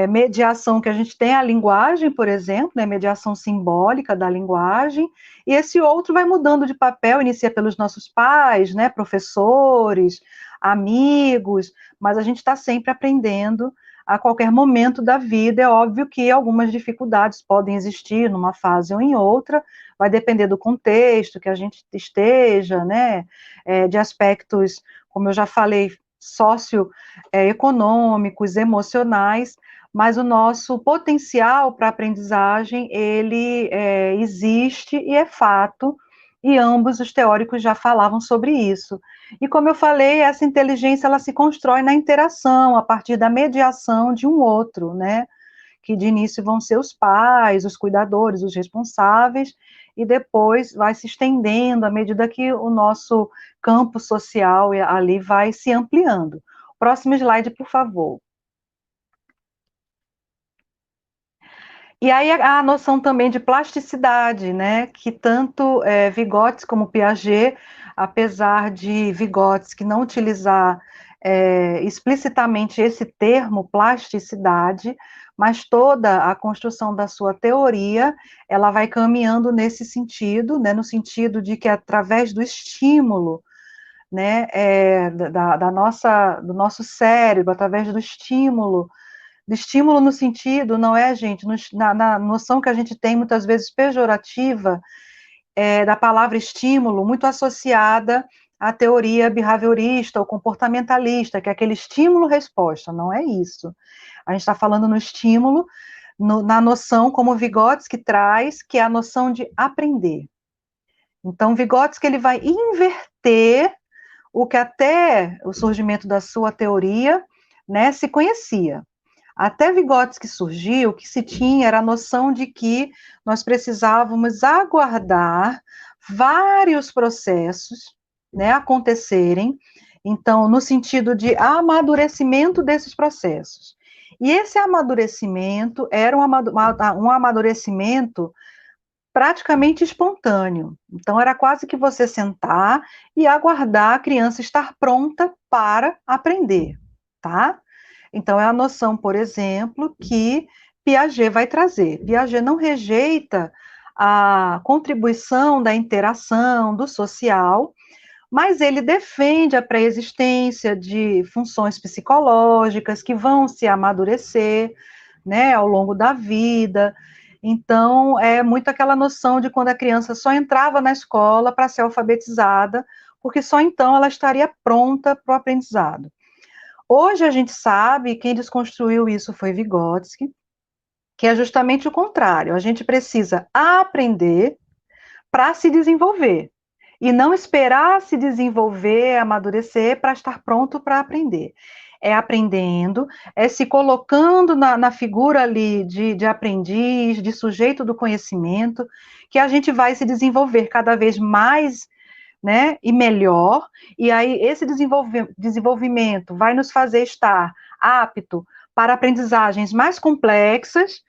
mediação que a gente tem é a linguagem, por exemplo, né, mediação simbólica da linguagem, e esse outro vai mudando de papel, inicia pelos nossos pais, né, professores, amigos, mas a gente está sempre aprendendo a qualquer momento da vida. É óbvio que algumas dificuldades podem existir numa fase ou em outra, vai depender do contexto que a gente esteja, né, de aspectos, como eu já falei, socioeconômicos, emocionais, mas o nosso potencial para aprendizagem, ele existe e é fato, e ambos os teóricos já falavam sobre isso. E como eu falei, essa inteligência, ela se constrói na interação, a partir da mediação de um outro, né, que de início vão ser os pais, os cuidadores, os responsáveis, e depois vai se estendendo à medida que o nosso campo social ali vai se ampliando. Próximo slide, por favor. E aí a noção também de plasticidade, né, que tanto Vygotsky como Piaget, apesar de Vygotsky não utilizar explicitamente esse termo, plasticidade, mas toda a construção da sua teoria, ela vai caminhando nesse sentido, né, no sentido de que através do estímulo, né, do nosso cérebro, através do estímulo no sentido, não é, gente, na noção que a gente tem muitas vezes pejorativa, da palavra estímulo, muito associada à teoria behaviorista ou comportamentalista, que é aquele estímulo-resposta, não é isso. A gente está falando no estímulo, na noção como Vygotsky traz, que é a noção de aprender. Então, Vygotsky ele vai inverter o que até o surgimento da sua teoria, né, se conhecia. Até Vygotsky surgiu, o que se tinha era a noção de que nós precisávamos aguardar vários processos, né, acontecerem, então, no sentido de amadurecimento desses processos. E esse amadurecimento era um amadurecimento praticamente espontâneo. Então, era quase que você sentar e aguardar a criança estar pronta para aprender, tá? Então, é a noção, por exemplo, que Piaget vai trazer. Piaget não rejeita a contribuição da interação, do social, mas ele defende a pré-existência de funções psicológicas que vão se amadurecer, né, ao longo da vida. Então, é muito aquela noção de quando a criança só entrava na escola para ser alfabetizada, porque só então ela estaria pronta para o aprendizado. Hoje a gente sabe, quem desconstruiu isso foi Vygotsky, que é justamente o contrário. A gente precisa aprender para se desenvolver, e não esperar se desenvolver, amadurecer, para estar pronto para aprender. É aprendendo, é se colocando na figura ali de aprendiz, de sujeito do conhecimento, que a gente vai se desenvolver cada vez mais, né, e melhor, e aí esse desenvolvimento vai nos fazer estar apto para aprendizagens mais complexas.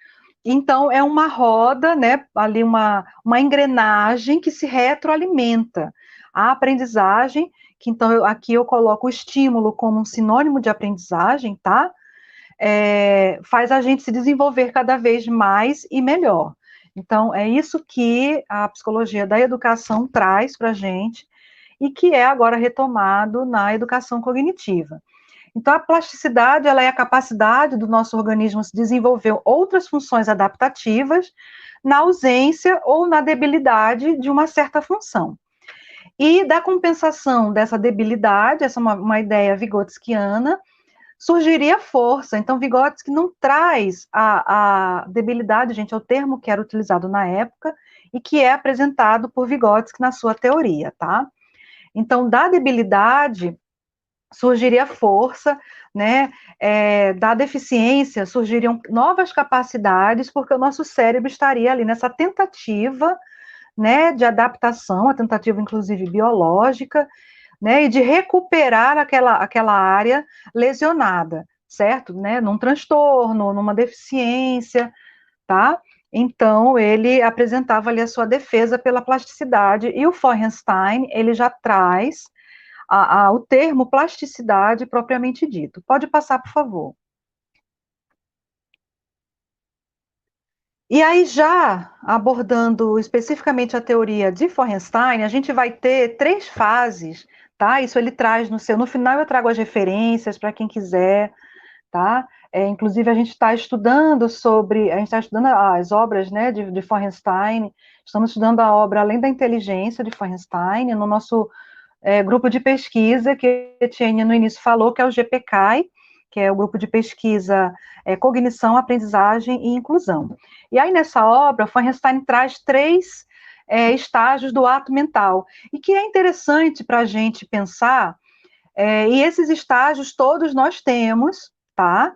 Então, é uma roda, né, ali uma engrenagem que se retroalimenta. A aprendizagem, que então aqui eu coloco o estímulo como um sinônimo de aprendizagem, tá? Faz a gente se desenvolver cada vez mais e melhor. Então, é isso que a psicologia da educação traz para a gente e que é agora retomado na educação cognitiva. Então, a plasticidade, ela é a capacidade do nosso organismo se desenvolver outras funções adaptativas na ausência ou na debilidade de uma certa função. E da compensação dessa debilidade, essa é uma ideia vigotskiana, surgiria força. Então, Vygotsky não traz a debilidade, gente, é o termo que era utilizado na época e que é apresentado por Vygotsky na sua teoria, tá? Então, da debilidade surgiria força, né? Da deficiência surgiriam novas capacidades, porque o nosso cérebro estaria ali nessa tentativa, né, de adaptação, a tentativa inclusive biológica, né, e de recuperar aquela área lesionada, certo? Né, num transtorno, numa deficiência, tá? Então, ele apresentava ali a sua defesa pela plasticidade, e o Feuerstein, ele já traz o termo plasticidade propriamente dito. Pode passar, por favor. E aí, já abordando especificamente a teoria de Feuerstein, a gente vai ter 3 fases, tá? Isso ele traz no final eu trago as referências para quem quiser, tá? Inclusive, a gente está estudando as obras, né, de Feuerstein, estamos estudando a obra Além da Inteligência, de Feuerstein, no nosso grupo de pesquisa, que a Etienne no início falou, que é o GPCAI, que é o grupo de pesquisa Cognição, Aprendizagem e Inclusão. E aí, nessa obra, Feuerstein traz 3 estágios do ato mental, e que é interessante para a gente pensar, e esses estágios todos nós temos, tá?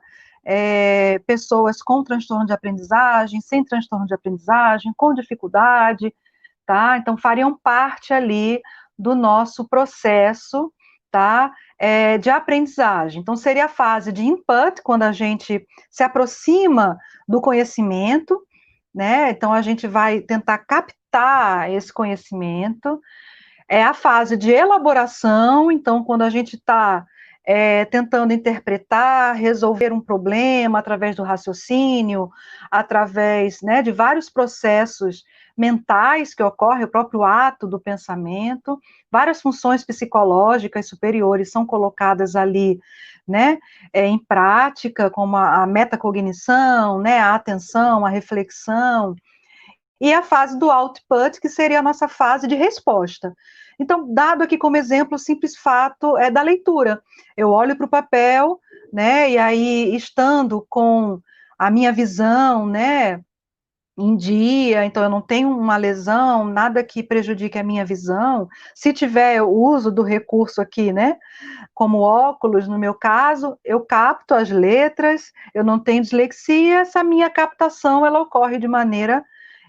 Pessoas com transtorno de aprendizagem, sem transtorno de aprendizagem, com dificuldade, tá? Então, fariam parte ali do nosso processo, tá? De aprendizagem. Então, seria a fase de input, quando a gente se aproxima do conhecimento, né? Então, a gente vai tentar captar esse conhecimento. É a fase de elaboração, então, quando a gente está tentando interpretar, resolver um problema através do raciocínio, através, né, de vários processos mentais que ocorrem, o próprio ato do pensamento, várias funções psicológicas superiores são colocadas ali, né, em prática, como a metacognição, né, a atenção, a reflexão, e a fase do output, que seria a nossa fase de resposta. Então, dado aqui como exemplo o simples fato da leitura, eu olho para o papel, né, e aí, estando com a minha visão, né, em dia, então eu não tenho uma lesão, nada que prejudique a minha visão, se tiver o uso do recurso aqui, né, como óculos, no meu caso, eu capto as letras, eu não tenho dislexia, essa minha captação, ela ocorre de maneira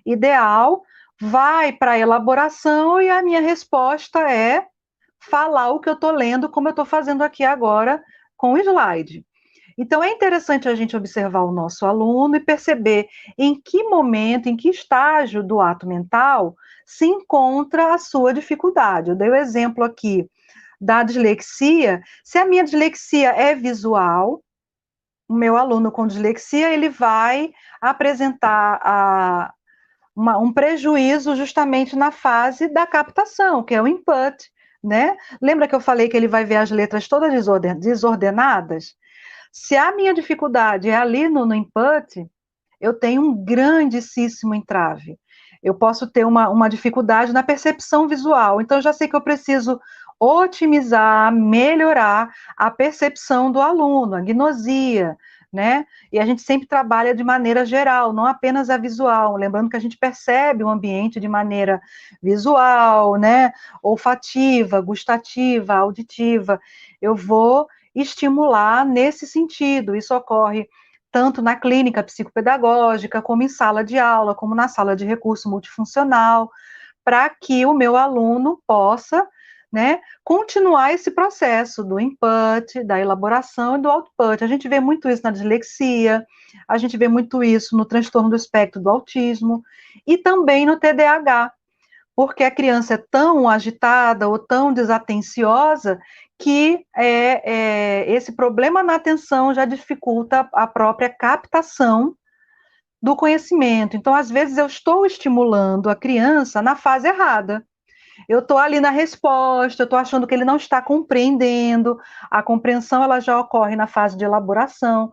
ideal, vai para a elaboração e a minha resposta é falar o que eu estou lendo, como eu estou fazendo aqui agora com o slide. Então, é interessante a gente observar o nosso aluno e perceber em que momento, em que estágio do ato mental se encontra a sua dificuldade. Eu dei o exemplo aqui da dislexia. Se a minha dislexia é visual, o meu aluno com dislexia, ele vai apresentar um prejuízo justamente na fase da captação, que é o input, né? Lembra que eu falei que ele vai ver as letras todas desordenadas? Se a minha dificuldade é ali no input, eu tenho um grandíssimo entrave. Eu posso ter uma dificuldade na percepção visual. Então, eu já sei que eu preciso otimizar, melhorar a percepção do aluno, a gnosia, né? E a gente sempre trabalha de maneira geral, não apenas a visual. Lembrando que a gente percebe o ambiente de maneira visual, né? Olfativa, gustativa, auditiva. Eu vou estimular nesse sentido. Isso ocorre tanto na clínica psicopedagógica, como em sala de aula, como na sala de recurso multifuncional, para que o meu aluno possa, né, continuar esse processo do input, da elaboração e do output. A gente vê muito isso na dislexia, a gente vê muito isso no transtorno do espectro do autismo e também no TDAH, porque a criança é tão agitada ou tão desatenciosa que esse problema na atenção já dificulta a própria captação do conhecimento. Então, às vezes, eu estou estimulando a criança na fase errada. Eu estou ali na resposta, eu estou achando que ele não está compreendendo, a compreensão ela já ocorre na fase de elaboração,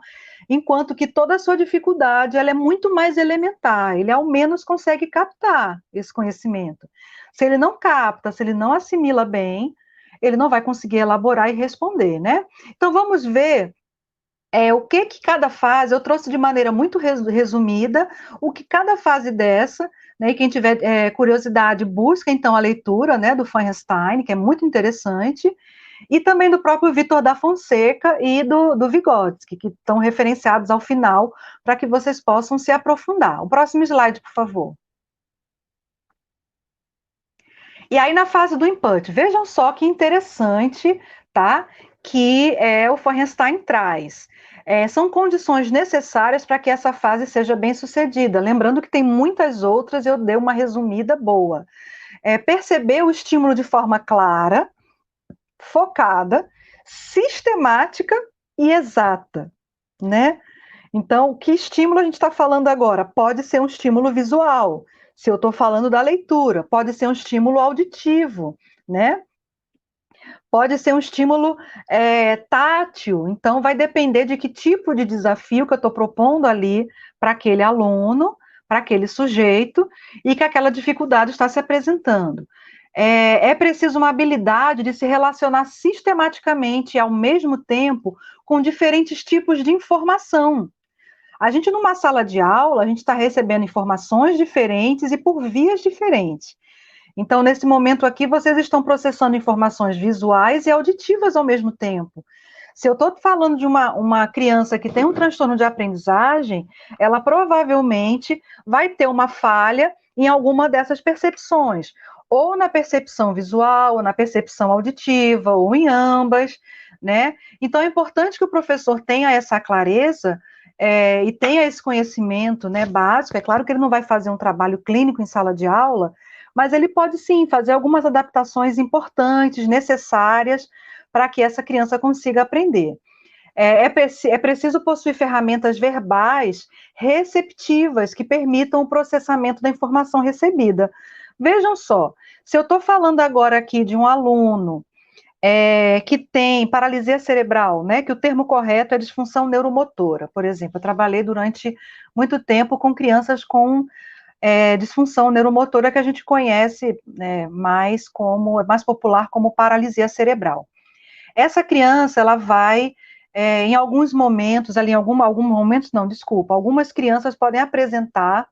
enquanto que toda a sua dificuldade ela é muito mais elementar, ele ao menos consegue captar esse conhecimento. Se ele não capta, se ele não assimila bem, ele não vai conseguir elaborar e responder, né? Então, vamos ver o que cada fase, eu trouxe de maneira muito resumida, o que cada fase dessa, né, e quem tiver curiosidade, busca então a leitura, né, do Feuerstein, que é muito interessante, e também do próprio Vitor da Fonseca e do Vygotsky, que estão referenciados ao final, para que vocês possam se aprofundar. O próximo slide, por favor. E aí, na fase do input, vejam só que interessante, tá? Que o Feuerstein traz. São condições necessárias para que essa fase seja bem sucedida. Lembrando que tem muitas outras, eu dei uma resumida boa. Perceber o estímulo de forma clara, focada, sistemática e exata, né? Então, que estímulo a gente está falando agora? Pode ser um estímulo visual. Se eu estou falando da leitura, pode ser um estímulo auditivo, né? Pode ser um estímulo tátil, então vai depender de que tipo de desafio que eu estou propondo ali para aquele aluno, para aquele sujeito, e que aquela dificuldade está se apresentando. É preciso uma habilidade de se relacionar sistematicamente e ao mesmo tempo com diferentes tipos de informação. A gente, numa sala de aula, a gente está recebendo informações diferentes e por vias diferentes. Então, nesse momento aqui, vocês estão processando informações visuais e auditivas ao mesmo tempo. Se eu estou falando de uma criança que tem um transtorno de aprendizagem, ela provavelmente vai ter uma falha em alguma dessas percepções, ou na percepção visual, ou na percepção auditiva, ou em ambas, né? Então, é importante que o professor tenha essa clareza e tenha esse conhecimento, né, básico. É claro que ele não vai fazer um trabalho clínico em sala de aula, mas ele pode sim fazer algumas adaptações importantes, necessárias, para que essa criança consiga aprender. É preciso possuir ferramentas verbais receptivas que permitam o processamento da informação recebida. Vejam só, se eu estou falando agora aqui de um aluno que tem paralisia cerebral, né, que o termo correto é disfunção neuromotora, por exemplo. Eu trabalhei durante muito tempo com crianças com disfunção neuromotora, que a gente conhece mais popular como paralisia cerebral. Essa criança, ela vai, em alguns momentos, algumas crianças podem apresentar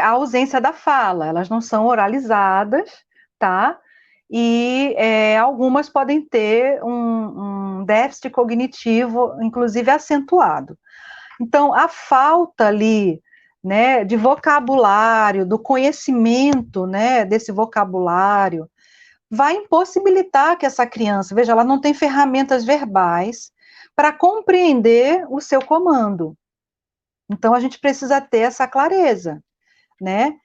a ausência da fala, elas não são oralizadas, tá? E algumas podem ter um déficit cognitivo, inclusive acentuado. Então, a falta ali, né, de vocabulário, do conhecimento, né, desse vocabulário, vai impossibilitar que essa criança, veja, ela não tem ferramentas verbais para compreender o seu comando. Então, a gente precisa ter essa clareza, né?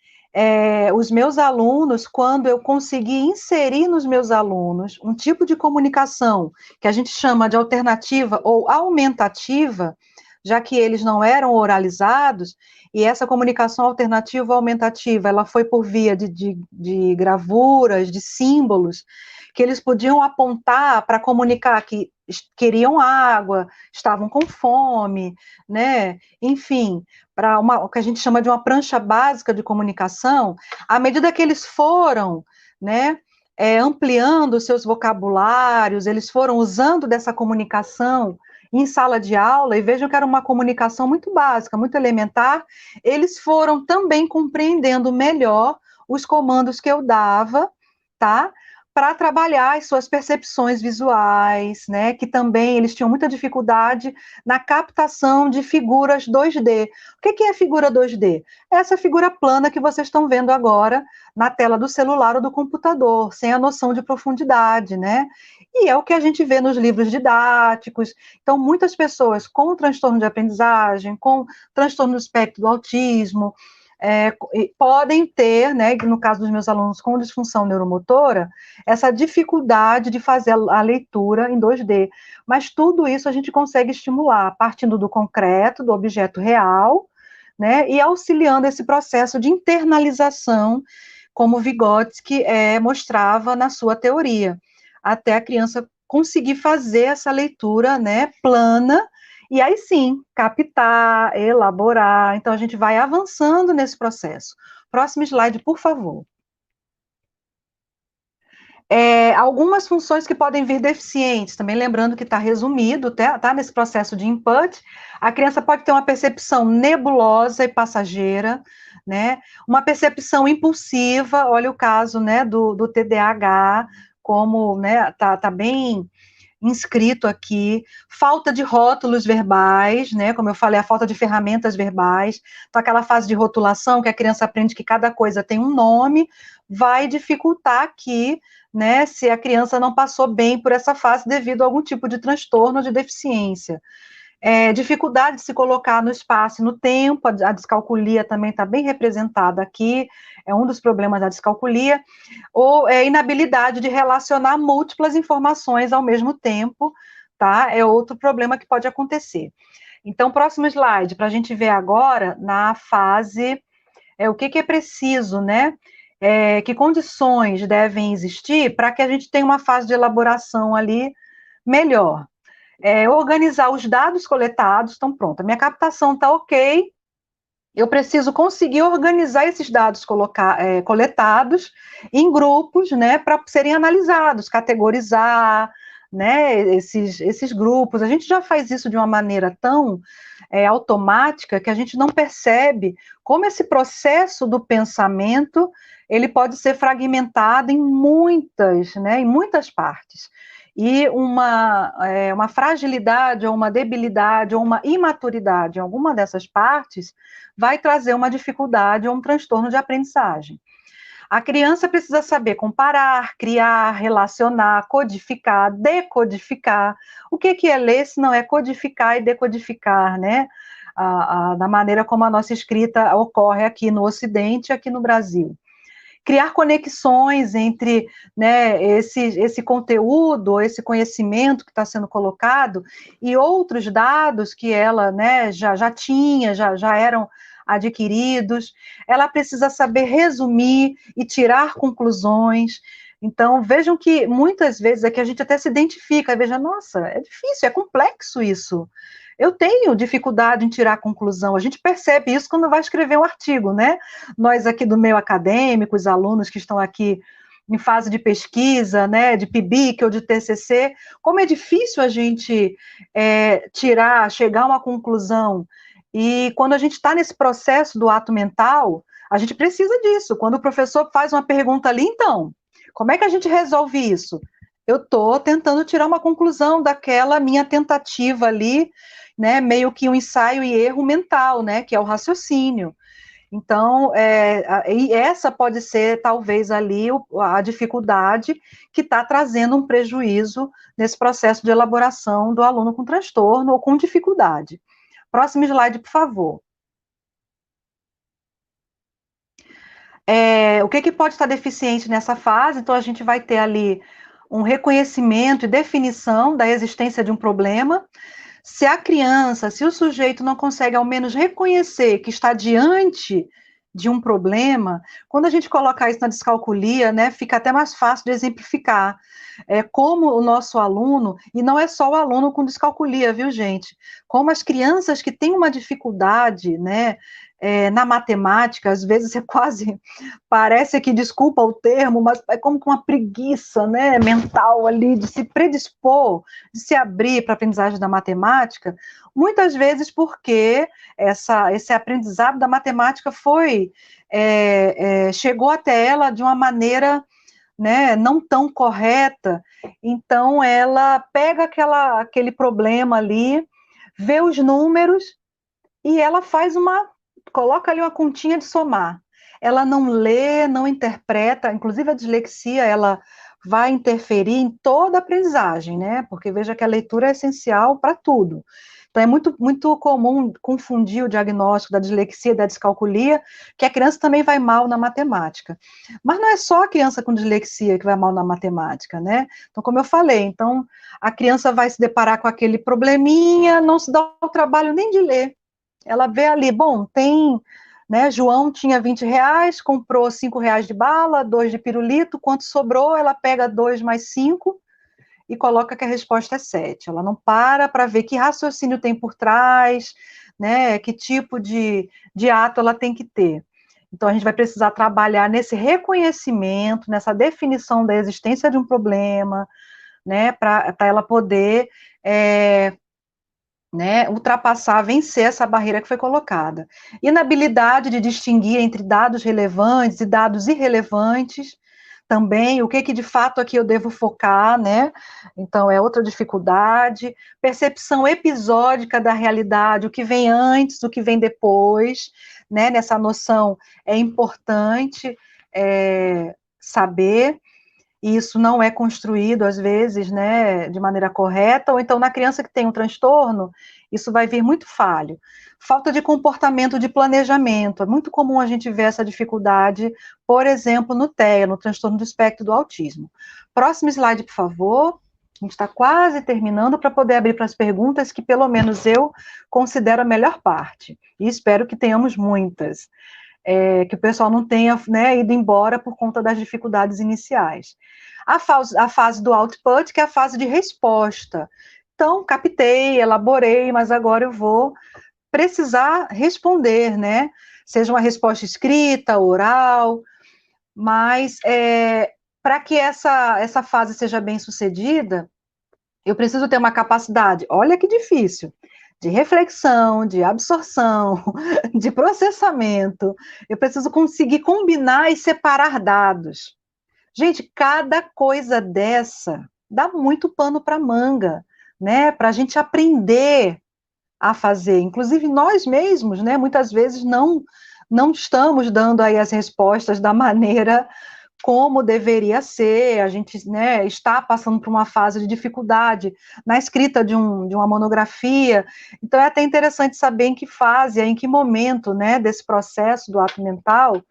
Os meus alunos, quando eu consegui inserir nos meus alunos um tipo de comunicação que a gente chama de alternativa ou aumentativa, já que eles não eram oralizados, e essa comunicação alternativa ou aumentativa, ela foi por via de gravuras, de símbolos, que eles podiam apontar para comunicar que queriam água, estavam com fome, né? Enfim, para o que a gente chama de uma prancha básica de comunicação, à medida que eles foram, né, ampliando os seus vocabulários, eles foram usando dessa comunicação em sala de aula, e vejam que era uma comunicação muito básica, muito elementar, eles foram também compreendendo melhor os comandos que eu dava, tá? Para trabalhar as suas percepções visuais, né, que também eles tinham muita dificuldade na captação de figuras 2D. O que é figura 2D? É essa figura plana que vocês estão vendo agora na tela do celular ou do computador, sem a noção de profundidade, né? E é o que a gente vê nos livros didáticos. Então, muitas pessoas com transtorno de aprendizagem, com transtorno do espectro do autismo, podem ter, né, no caso dos meus alunos com disfunção neuromotora, essa dificuldade de fazer a leitura em 2D. Mas tudo isso a gente consegue estimular, partindo do concreto, do objeto real, né, e auxiliando esse processo de internalização, como Vygotsky mostrava na sua teoria, até a criança conseguir fazer essa leitura, né, plana, e aí sim, captar, elaborar. Então, a gente vai avançando nesse processo. Próximo slide, por favor. Algumas funções que podem vir deficientes, também lembrando que está resumido, tá nesse processo de input. A criança pode ter uma percepção nebulosa e passageira, né? Uma percepção impulsiva, olha o caso, né, do TDAH, como, né, tá bem inscrito aqui, falta de rótulos verbais, né, como eu falei, a falta de ferramentas verbais, então aquela fase de rotulação, que a criança aprende que cada coisa tem um nome, vai dificultar aqui, né, se a criança não passou bem por essa fase devido a algum tipo de transtorno ou de deficiência. Dificuldade de se colocar no espaço e no tempo, a descalculia também está bem representada aqui, é um dos problemas da descalculia, ou inabilidade de relacionar múltiplas informações ao mesmo tempo, tá? É outro problema que pode acontecer. Então, próximo slide, para a gente ver agora na fase, o que é preciso, né? Que condições devem existir para que a gente tenha uma fase de elaboração ali melhor. Organizar os dados coletados, então pronto, a minha captação está ok, eu preciso conseguir organizar esses dados coletados em grupos, né, para serem analisados, categorizar, né, esses grupos. A gente já faz isso de uma maneira tão automática que a gente não percebe como esse processo do pensamento, ele pode ser fragmentado em muitas partes. E uma fragilidade, ou uma debilidade, ou uma imaturidade em alguma dessas partes, vai trazer uma dificuldade ou um transtorno de aprendizagem. A criança precisa saber comparar, criar, relacionar, codificar, decodificar. O que é ler se não é codificar e decodificar, né? Da maneira como a nossa escrita ocorre aqui no Ocidente e aqui no Brasil. criar conexões entre, né, esse conteúdo, esse conhecimento que está sendo colocado e outros dados que ela, né, já tinha, já eram adquiridos. Ela precisa saber resumir e tirar conclusões. Então, vejam que muitas vezes aqui a gente até se identifica, veja, nossa, é difícil, é complexo isso. Eu tenho dificuldade em tirar conclusão, a gente percebe isso quando vai escrever um artigo, né? Nós aqui do meio acadêmico, os alunos que estão aqui em fase de pesquisa, né, de PIBIC ou de TCC, como é difícil a gente chegar a uma conclusão. E quando a gente está nesse processo do ato mental, a gente precisa disso. Quando o professor faz uma pergunta ali, então, como é que a gente resolve isso? Eu estou tentando tirar uma conclusão daquela minha tentativa ali, né, meio que um ensaio e erro mental, né, que é o raciocínio. Então, e essa pode ser, talvez, ali a dificuldade que está trazendo um prejuízo nesse processo de elaboração do aluno com transtorno ou com dificuldade. Próximo slide, por favor. O que pode estar deficiente nessa fase? Então, a gente vai ter ali um reconhecimento e definição da existência de um problema. Se a criança, se o sujeito não consegue ao menos reconhecer que está diante de um problema, quando a gente colocar isso na descalculia, né, fica até mais fácil de exemplificar como o nosso aluno, e não é só o aluno com descalculia, viu, gente? Como as crianças que têm uma dificuldade, né, na matemática, às vezes é quase, parece que, desculpa o termo, mas é como com uma preguiça, né, mental ali, de se predispor, de se abrir para a aprendizagem da matemática, muitas vezes porque esse aprendizado da matemática chegou até ela de uma maneira, né, não tão correta, então ela pega aquele problema ali, vê os números e ela coloca ali uma continha de somar. Ela não lê, não interpreta, inclusive a dislexia, ela vai interferir em toda a aprendizagem, né? Porque veja que a leitura é essencial para tudo. Então, é muito, muito comum confundir o diagnóstico da dislexia e da descalculia, que a criança também vai mal na matemática. Mas não é só a criança com dislexia que vai mal na matemática, né? Então, como eu falei, então, a criança vai se deparar com aquele probleminha, não se dá o trabalho nem de ler. Ela vê ali, bom, né, João tinha R$20, comprou R$5 de bala, 2 de pirulito, quanto sobrou, ela pega 2 mais 5 e coloca que a resposta é 7. Ela não para ver que raciocínio tem por trás, né, que tipo de ato ela tem que ter. Então, a gente vai precisar trabalhar nesse reconhecimento, nessa definição da existência de um problema, né, para ela poder né, ultrapassar, vencer essa barreira que foi colocada. Inabilidade de distinguir entre dados relevantes e dados irrelevantes, também, o que de fato aqui eu devo focar, né, então é outra dificuldade, percepção episódica da realidade, o que vem antes, o que vem depois, né, nessa noção é importante saber, e isso não é construído, às vezes, né, de maneira correta, ou então na criança que tem um transtorno, isso vai vir muito falho. Falta de comportamento de planejamento, é muito comum a gente ver essa dificuldade, por exemplo, no TEA, no transtorno do espectro do autismo. Próximo slide, por favor. A gente está quase terminando para poder abrir para as perguntas, que pelo menos eu considero a melhor parte, e espero que tenhamos muitas. Que o pessoal não tenha, né, ido embora por conta das dificuldades iniciais. A fase do output, que é a fase de resposta. Então, captei, elaborei, mas agora eu vou precisar responder, né? Seja uma resposta escrita, oral, mas para que essa fase seja bem sucedida, eu preciso ter uma capacidade, olha que difícil, de reflexão, de absorção, de processamento. Eu preciso conseguir combinar e separar dados. Gente, cada coisa dessa dá muito pano para manga, né? Para a gente aprender a fazer. Inclusive nós mesmos, né? Muitas vezes não estamos dando aí as respostas da maneira como deveria ser, a gente, né, está passando por uma fase de dificuldade na escrita de uma monografia, então é até interessante saber em que fase, em que momento, né, desse processo do ato mental,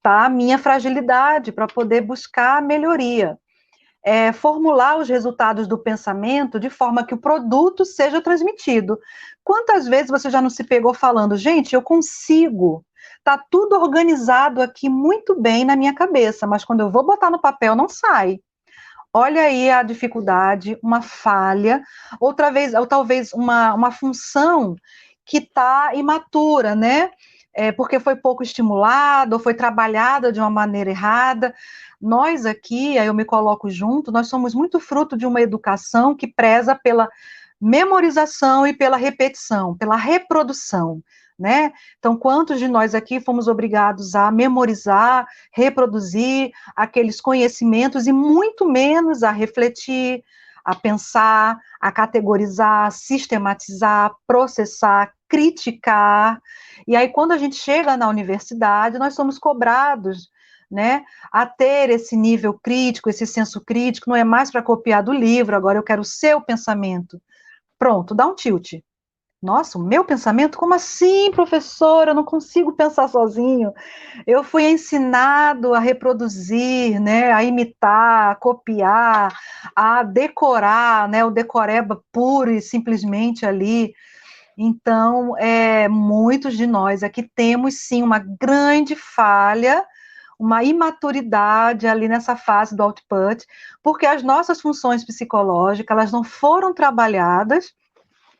tá? A minha fragilidade para poder buscar melhoria. Formular os resultados do pensamento de forma que o produto seja transmitido. Quantas vezes você já não se pegou falando, gente, eu consigo, tá tudo organizado aqui muito bem na minha cabeça, mas quando eu vou botar no papel não sai. Olha aí a dificuldade, uma falha, ou talvez uma função que está imatura, né? Porque foi pouco estimulada, ou foi trabalhada de uma maneira errada. Nós aqui, aí eu me coloco junto, nós somos muito fruto de uma educação que preza pela memorização e pela repetição, pela reprodução, né? Então, quantos de nós aqui fomos obrigados a memorizar, reproduzir aqueles conhecimentos e muito menos a refletir, a pensar, a categorizar, sistematizar, processar, criticar. E aí, quando a gente chega na universidade, nós somos cobrados, né, a ter esse nível crítico, esse senso crítico, não é mais para copiar do livro, agora eu quero o seu pensamento. Pronto, dá um tilt. Nossa, o meu pensamento? Como assim, professora? Eu não consigo pensar sozinho. Eu fui ensinado a reproduzir, né, a imitar, a copiar, a decorar, né, o decoreba puro e simplesmente ali. Então, muitos de nós aqui temos, sim, uma grande falha, uma imaturidade ali nessa fase do output, porque as nossas funções psicológicas, elas não foram trabalhadas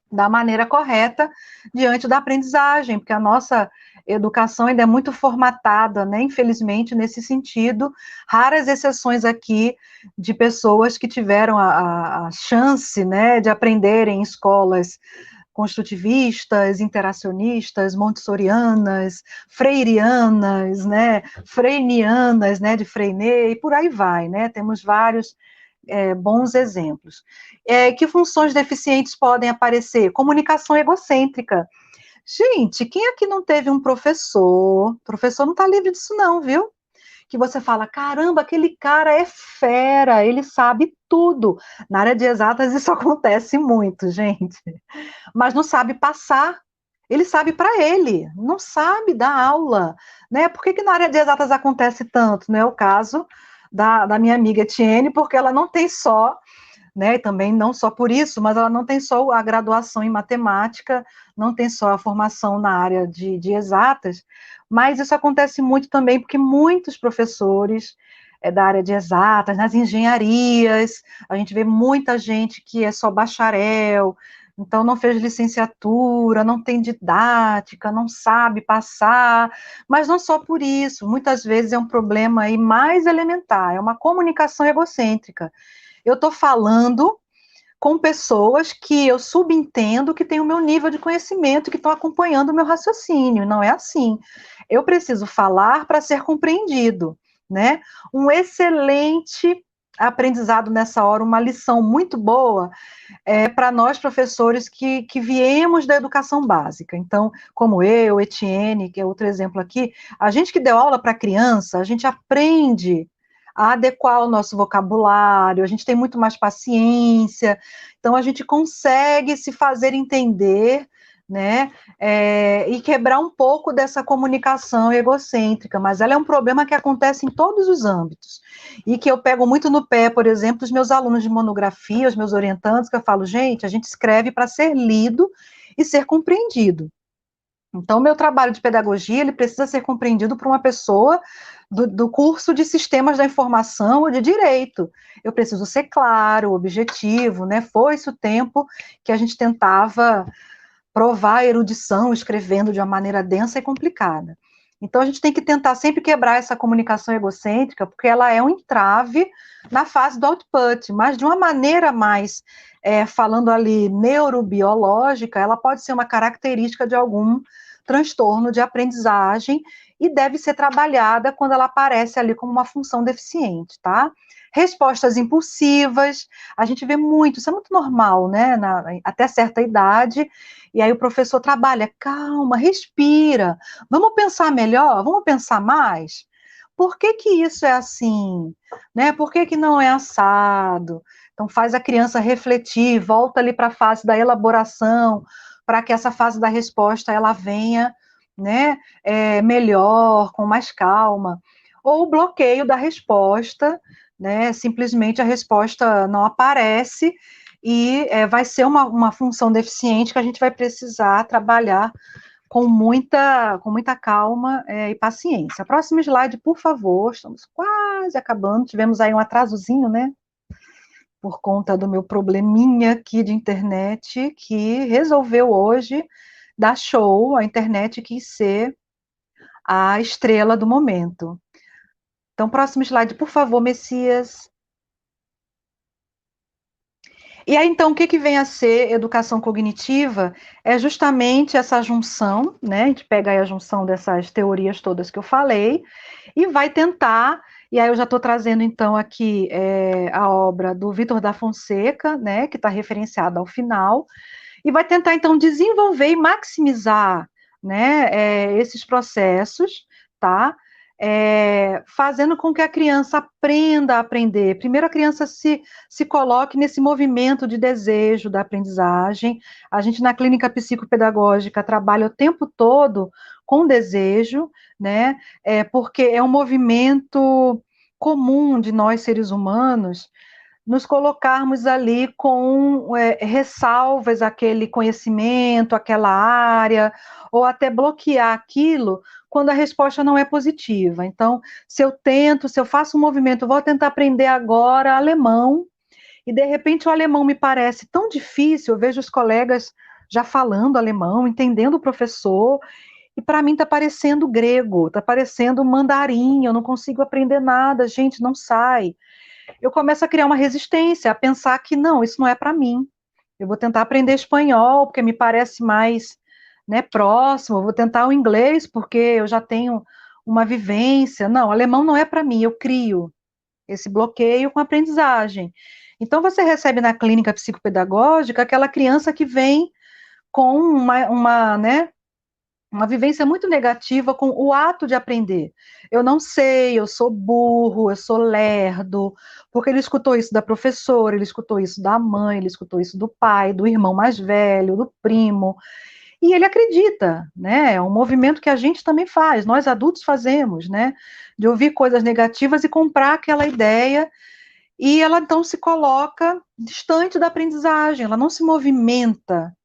da maneira correta diante da aprendizagem, porque a nossa educação ainda é muito formatada, né, infelizmente, nesse sentido, raras exceções aqui de pessoas que tiveram a chance, né, de aprender em escolas construtivistas, interacionistas, montessorianas, freirianas, né, freinianas, né, de Freinet, e por aí vai, né, temos vários bons exemplos. Que funções deficientes podem aparecer? Comunicação egocêntrica. Gente, quem aqui não teve um professor não está livre disso não, viu? Que você fala, caramba, aquele cara é fera, ele sabe tudo. Na área de exatas isso acontece muito, gente. Mas não sabe passar. Ele sabe para ele, não sabe dar aula, né? Por que na área de exatas acontece tanto? Não é o caso da minha amiga Etienne, porque ela não tem só, né, e também não só por isso, mas ela não tem só a graduação em matemática, não tem só a formação na área de exatas, mas isso acontece muito também porque muitos professores da área de exatas, nas engenharias, a gente vê muita gente que é só bacharel, então não fez licenciatura, não tem didática, não sabe passar, mas não só por isso, muitas vezes é um problema aí mais elementar, é uma comunicação egocêntrica. Eu estou falando com pessoas que eu subentendo que têm o meu nível de conhecimento, que estão acompanhando o meu raciocínio, não é assim. Eu preciso falar para ser compreendido, né? Um excelente aprendizado nessa hora, uma lição muito boa para nós professores que viemos da educação básica. Então, como eu, Etienne, que é outro exemplo aqui, a gente que deu aula para criança, a gente aprende a adequar o nosso vocabulário, a gente tem muito mais paciência, então a gente consegue se fazer entender, né, e quebrar um pouco dessa comunicação egocêntrica, mas ela é um problema que acontece em todos os âmbitos, e que eu pego muito no pé, por exemplo, dos meus alunos de monografia, os meus orientandos, que eu falo, gente, a gente escreve para ser lido e ser compreendido. Então, o meu trabalho de pedagogia, ele precisa ser compreendido por uma pessoa do curso de sistemas da informação ou de direito. Eu preciso ser claro, objetivo, né? Foi-se o tempo que a gente tentava provar a erudição escrevendo de uma maneira densa e complicada. Então, a gente tem que tentar sempre quebrar essa comunicação egocêntrica, porque ela é um entrave na fase do output, mas de uma maneira mais, falando ali, neurobiológica, ela pode ser uma característica de algum transtorno de aprendizagem e deve ser trabalhada quando ela aparece ali como uma função deficiente, tá? Respostas impulsivas, a gente vê muito, isso é muito normal, né, até certa idade, e aí o professor trabalha, calma, respira, vamos pensar melhor, vamos pensar mais? Por que isso é assim? Né? Por que não é assado? Então faz a criança refletir, volta ali para a fase da elaboração, para que essa fase da resposta ela venha, né, melhor, com mais calma, ou o bloqueio da resposta, né, simplesmente a resposta não aparece e vai ser uma função deficiente que a gente vai precisar trabalhar com muita calma e paciência. Próximo slide, por favor, estamos quase acabando, tivemos aí um atrasozinho, né, por conta do meu probleminha aqui de internet, que resolveu hoje dar show, a internet quis ser a estrela do momento. Então, próximo slide, por favor, Messias. E aí, então, o que vem a ser educação cognitiva? É justamente essa junção, né? A gente pega aí a junção dessas teorias todas que eu falei e vai tentar, e aí eu já estou trazendo, então, aqui a obra do Vítor da Fonseca, né? Que está referenciada ao final, e vai tentar, então, desenvolver e maximizar, né? Esses processos, tá? Fazendo com que a criança aprenda a aprender. Primeiro, a criança se coloque nesse movimento de desejo da aprendizagem. A gente, na clínica psicopedagógica, trabalha o tempo todo com desejo, né? Porque é um movimento comum de nós, seres humanos, nos colocarmos ali com ressalvas àquele conhecimento, àquela área, ou até bloquear aquilo quando a resposta não é positiva. Então, se eu faço um movimento, vou tentar aprender agora alemão, e de repente o alemão me parece tão difícil, eu vejo os colegas já falando alemão, entendendo o professor, e para mim está parecendo grego, está parecendo mandarim, eu não consigo aprender nada, gente, não sai. Eu começo a criar uma resistência, a pensar que não, isso não é para mim. Eu vou tentar aprender espanhol, porque me parece mais, né, próximo, eu vou tentar o inglês, porque eu já tenho uma vivência. Não, alemão não é para mim, eu crio esse bloqueio com a aprendizagem. Então, você recebe na clínica psicopedagógica aquela criança que vem com né, uma vivência muito negativa com o ato de aprender. Eu não sei, eu sou burro, eu sou lerdo, porque ele escutou isso da professora, ele escutou isso da mãe, ele escutou isso do pai, do irmão mais velho, do primo, e ele acredita, né? É um movimento que a gente também faz, nós adultos fazemos, né? De ouvir coisas negativas e comprar aquela ideia, e ela então se coloca distante da aprendizagem, ela não se movimenta,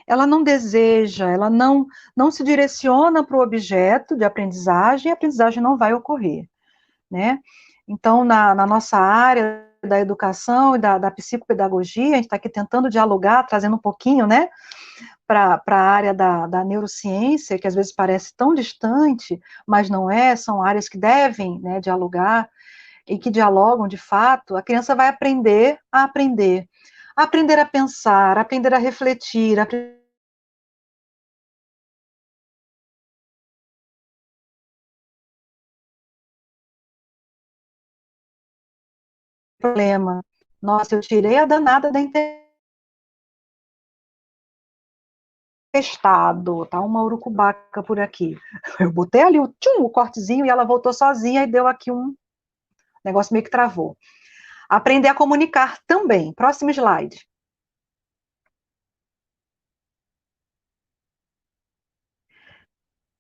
ela não deseja, ela não se direciona para o objeto de aprendizagem, e a aprendizagem não vai ocorrer, né? Então, na nossa área da educação e da psicopedagogia, a gente está aqui tentando dialogar, trazendo um pouquinho, né, para a área da neurociência, que às vezes parece tão distante, mas não é, são áreas que devem, né, dialogar, e que dialogam de fato. A criança vai aprender a aprender a pensar, a aprender a refletir, problema. Nossa, eu tirei a danada da intestado, tá uma urucubaca por aqui. Eu botei ali o cortezinho e ela voltou sozinha e deu aqui um negócio meio que travou. Aprender a comunicar também. Próximo slide.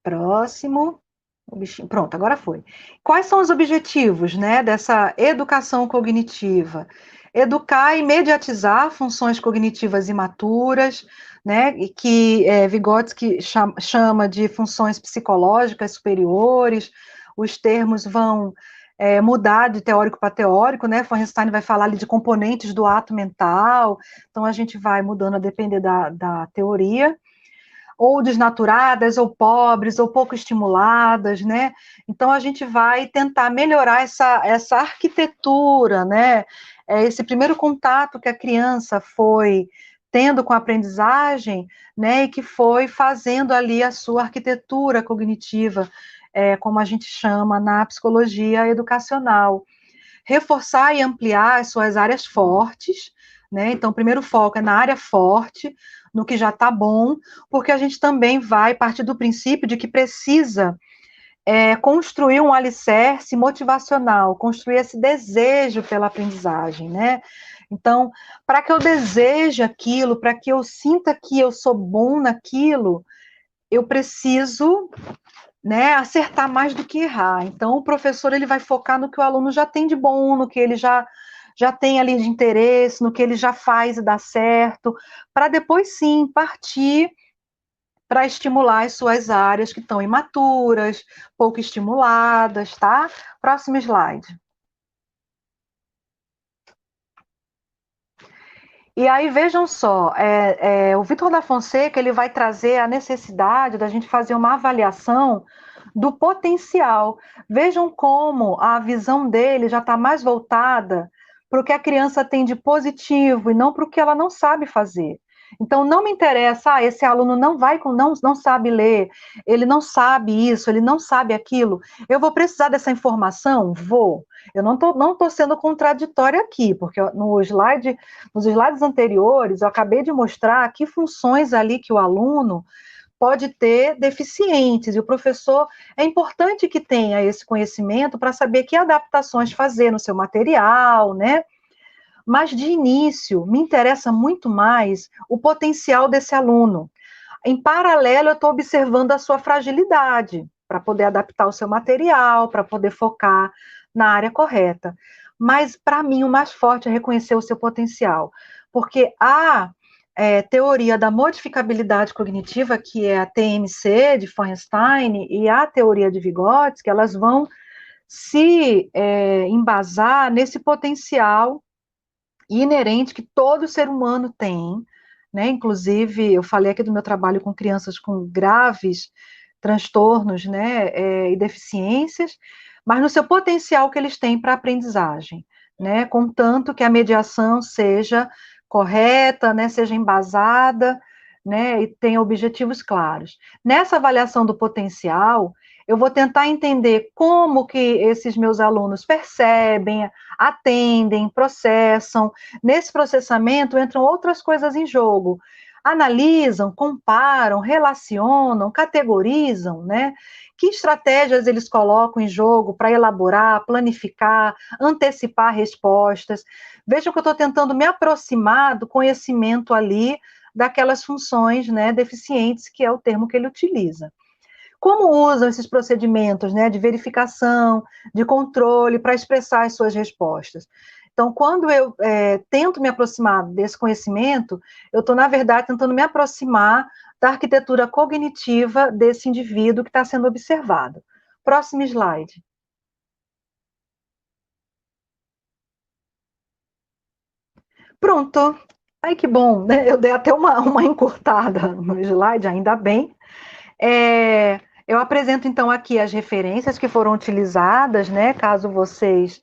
Próximo. O bichinho. Pronto, agora foi. Quais são os objetivos, né, dessa educação cognitiva? Educar e mediatizar funções cognitivas imaturas, né, e que Vygotsky chama de funções psicológicas superiores. Os termos vão mudar de teórico para teórico, né? Feuerstein vai falar ali de componentes do ato mental, então a gente vai mudando a depender da teoria, ou desnaturadas, ou pobres, ou pouco estimuladas, né? Então a gente vai tentar melhorar essa arquitetura, né? Esse primeiro contato que a criança foi tendo com a aprendizagem, né? E que foi fazendo ali a sua arquitetura cognitiva, como a gente chama na psicologia educacional. Reforçar e ampliar as suas áreas fortes, né? Então, o primeiro foco é na área forte, no que já está bom, porque a gente também vai partir do princípio de que precisa construir um alicerce motivacional, construir esse desejo pela aprendizagem, né? Então, para que eu deseje aquilo, para que eu sinta que eu sou bom naquilo, eu preciso, né, acertar mais do que errar. Então, o professor ele vai focar no que o aluno já tem de bom, no que ele já tem ali de interesse, no que ele já faz e dá certo, para depois sim partir para estimular as suas áreas que estão imaturas, pouco estimuladas, tá? Próximo slide. E aí, vejam só, o Vitor da Fonseca, ele vai trazer a necessidade da gente fazer uma avaliação do potencial. Vejam como a visão dele já está mais voltada para o que a criança tem de positivo e não para o que ela não sabe fazer. Então, não me interessa, esse aluno não sabe ler, ele não sabe isso, ele não sabe aquilo. Eu vou precisar dessa informação? Vou. Eu não tô sendo contraditória aqui, porque nos slides anteriores, eu acabei de mostrar que funções ali que o aluno pode ter deficientes, e o professor é importante que tenha esse conhecimento para saber que adaptações fazer no seu material, né? Mas, de início, me interessa muito mais o potencial desse aluno. Em paralelo, eu estou observando a sua fragilidade, para poder adaptar o seu material, para poder focar na área correta. Mas, para mim, o mais forte é reconhecer o seu potencial, porque a teoria da modificabilidade cognitiva, que é a TMC, de Feuerstein, e a teoria de Vygotsky, elas vão se embasar nesse potencial inerente que todo ser humano tem, né? Inclusive, eu falei aqui do meu trabalho com crianças com graves transtornos, né, e deficiências, mas no seu potencial que eles têm para aprendizagem, né? Contanto que a mediação seja correta, né, seja embasada, né, e tenha objetivos claros. Nessa avaliação do potencial, eu vou tentar entender como que esses meus alunos percebem, atendem, processam. Nesse processamento entram outras coisas em jogo. Analisam, comparam, relacionam, categorizam, né? Que estratégias eles colocam em jogo para elaborar, planificar, antecipar respostas. Vejam que eu estou tentando me aproximar do conhecimento ali daquelas funções, né, deficientes, que é o termo que ele utiliza. Como usam esses procedimentos, né, de verificação, de controle, para expressar as suas respostas? Então, quando eu tento me aproximar desse conhecimento, eu estou, na verdade, tentando me aproximar da arquitetura cognitiva desse indivíduo que está sendo observado. Próximo slide. Pronto. Ai, que bom, né? Eu dei até uma encurtada no slide, ainda bem. Eu apresento, então, aqui as referências que foram utilizadas, né? Caso vocês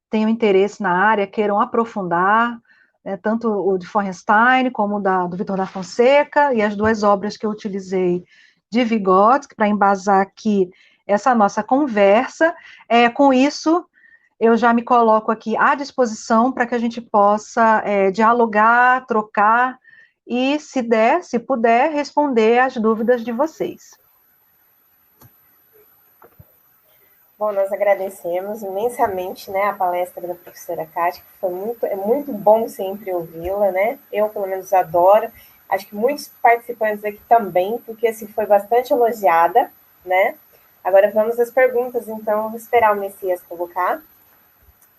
tenham interesse na área, queiram aprofundar, né, tanto o de Feuerstein como do Vitor da Fonseca, e as duas obras que eu utilizei de Vygotsky, para embasar aqui essa nossa conversa. Com isso, eu já me coloco aqui à disposição para que a gente possa dialogar, trocar, e, se puder, responder as dúvidas de vocês. Bom, nós agradecemos imensamente, né, a palestra da professora Kátia, que é muito bom sempre ouvi-la, né? Eu, pelo menos, adoro. Acho que muitos participantes aqui também, porque assim, foi bastante elogiada, né? Agora vamos às perguntas, então, vou esperar o Messias colocar,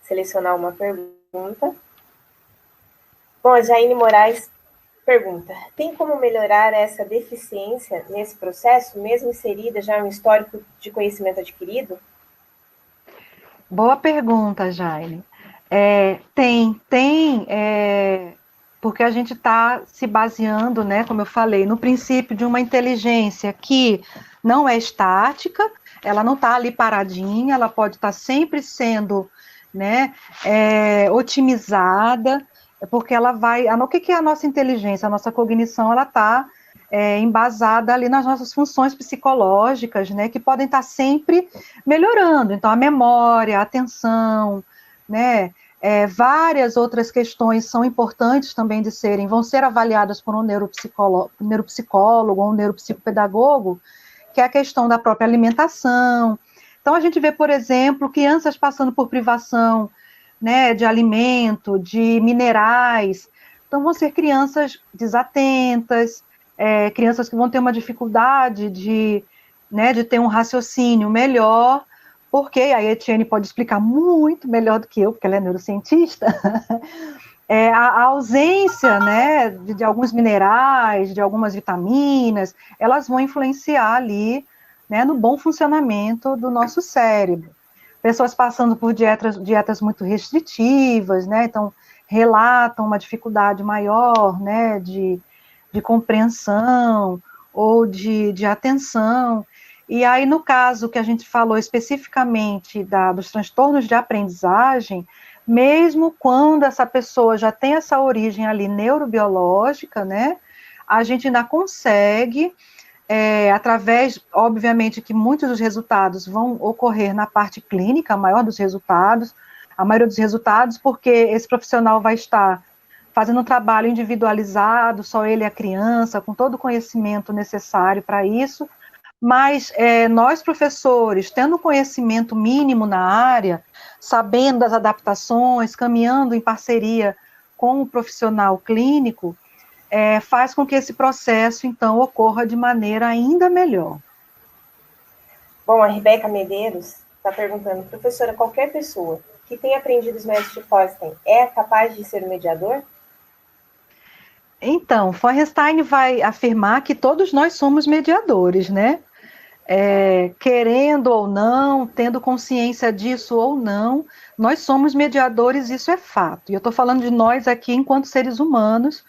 selecionar uma pergunta. Bom, a Jaine Moraes pergunta: tem como melhorar essa deficiência nesse processo, mesmo inserida já um histórico de conhecimento adquirido? Boa pergunta, Jaine. Porque a gente está se baseando, né, como eu falei, no princípio de uma inteligência que não é estática, ela não está ali paradinha, ela pode estar sempre sendo, né, otimizada, porque ela vai... O que é a nossa inteligência? A nossa cognição, ela está embasada ali nas nossas funções psicológicas, né, que podem estar sempre melhorando. Então, a memória, a atenção, né, várias outras questões são importantes também vão ser avaliadas por um neuropsicólogo ou um neuropsicopedagogo, que é a questão da própria alimentação. Então, a gente vê, por exemplo, crianças passando por privação, né, de alimento, de minerais. Então, vão ser crianças desatentas, crianças que vão ter uma dificuldade de ter um raciocínio melhor, porque a Etienne pode explicar muito melhor do que eu, porque ela é neurocientista, a ausência, né, de alguns minerais, de algumas vitaminas, elas vão influenciar ali, né, no bom funcionamento do nosso cérebro. Pessoas passando por dietas muito restritivas, né, então relatam uma dificuldade maior, né, de compreensão ou de atenção. E aí, no caso que a gente falou especificamente dos transtornos de aprendizagem, mesmo quando essa pessoa já tem essa origem ali neurobiológica, né, a gente ainda consegue, através, obviamente, que muitos dos resultados vão ocorrer na parte clínica, a maioria dos resultados, porque esse profissional vai estar fazendo um trabalho individualizado, só ele e a criança, com todo o conhecimento necessário para isso, mas nós, professores, tendo conhecimento mínimo na área, sabendo das adaptações, caminhando em parceria com o profissional clínico, faz com que esse processo, então, ocorra de maneira ainda melhor. Bom, a Rebeca Medeiros está perguntando, professora, qualquer pessoa que tenha aprendido os métodos de Feuerstein é capaz de ser um mediador? Então, Feuerstein vai afirmar que todos nós somos mediadores, né? Querendo ou não, tendo consciência disso ou não, nós somos mediadores, isso é fato. E eu estou falando de nós aqui enquanto seres humanos,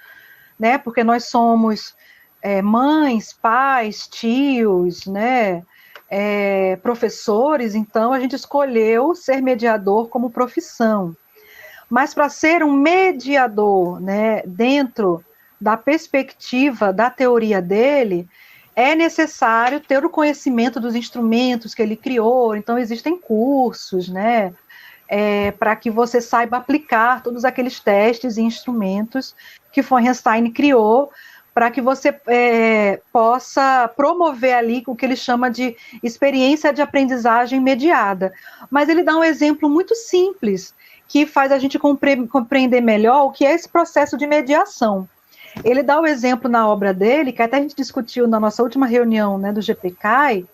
né? Porque nós somos mães, pais, tios, né? Professores, então a gente escolheu ser mediador como profissão. Mas para ser um mediador, né, dentro da perspectiva da teoria dele, é necessário ter o conhecimento dos instrumentos que ele criou. Então existem cursos, né, para que você saiba aplicar todos aqueles testes e instrumentos que Feuerstein criou, para que você possa promover ali o que ele chama de experiência de aprendizagem mediada. Mas ele dá um exemplo muito simples, que faz a gente compreender melhor o que é esse processo de mediação. Ele dá o exemplo na obra dele, que até a gente discutiu na nossa última reunião, né, do GPCAI,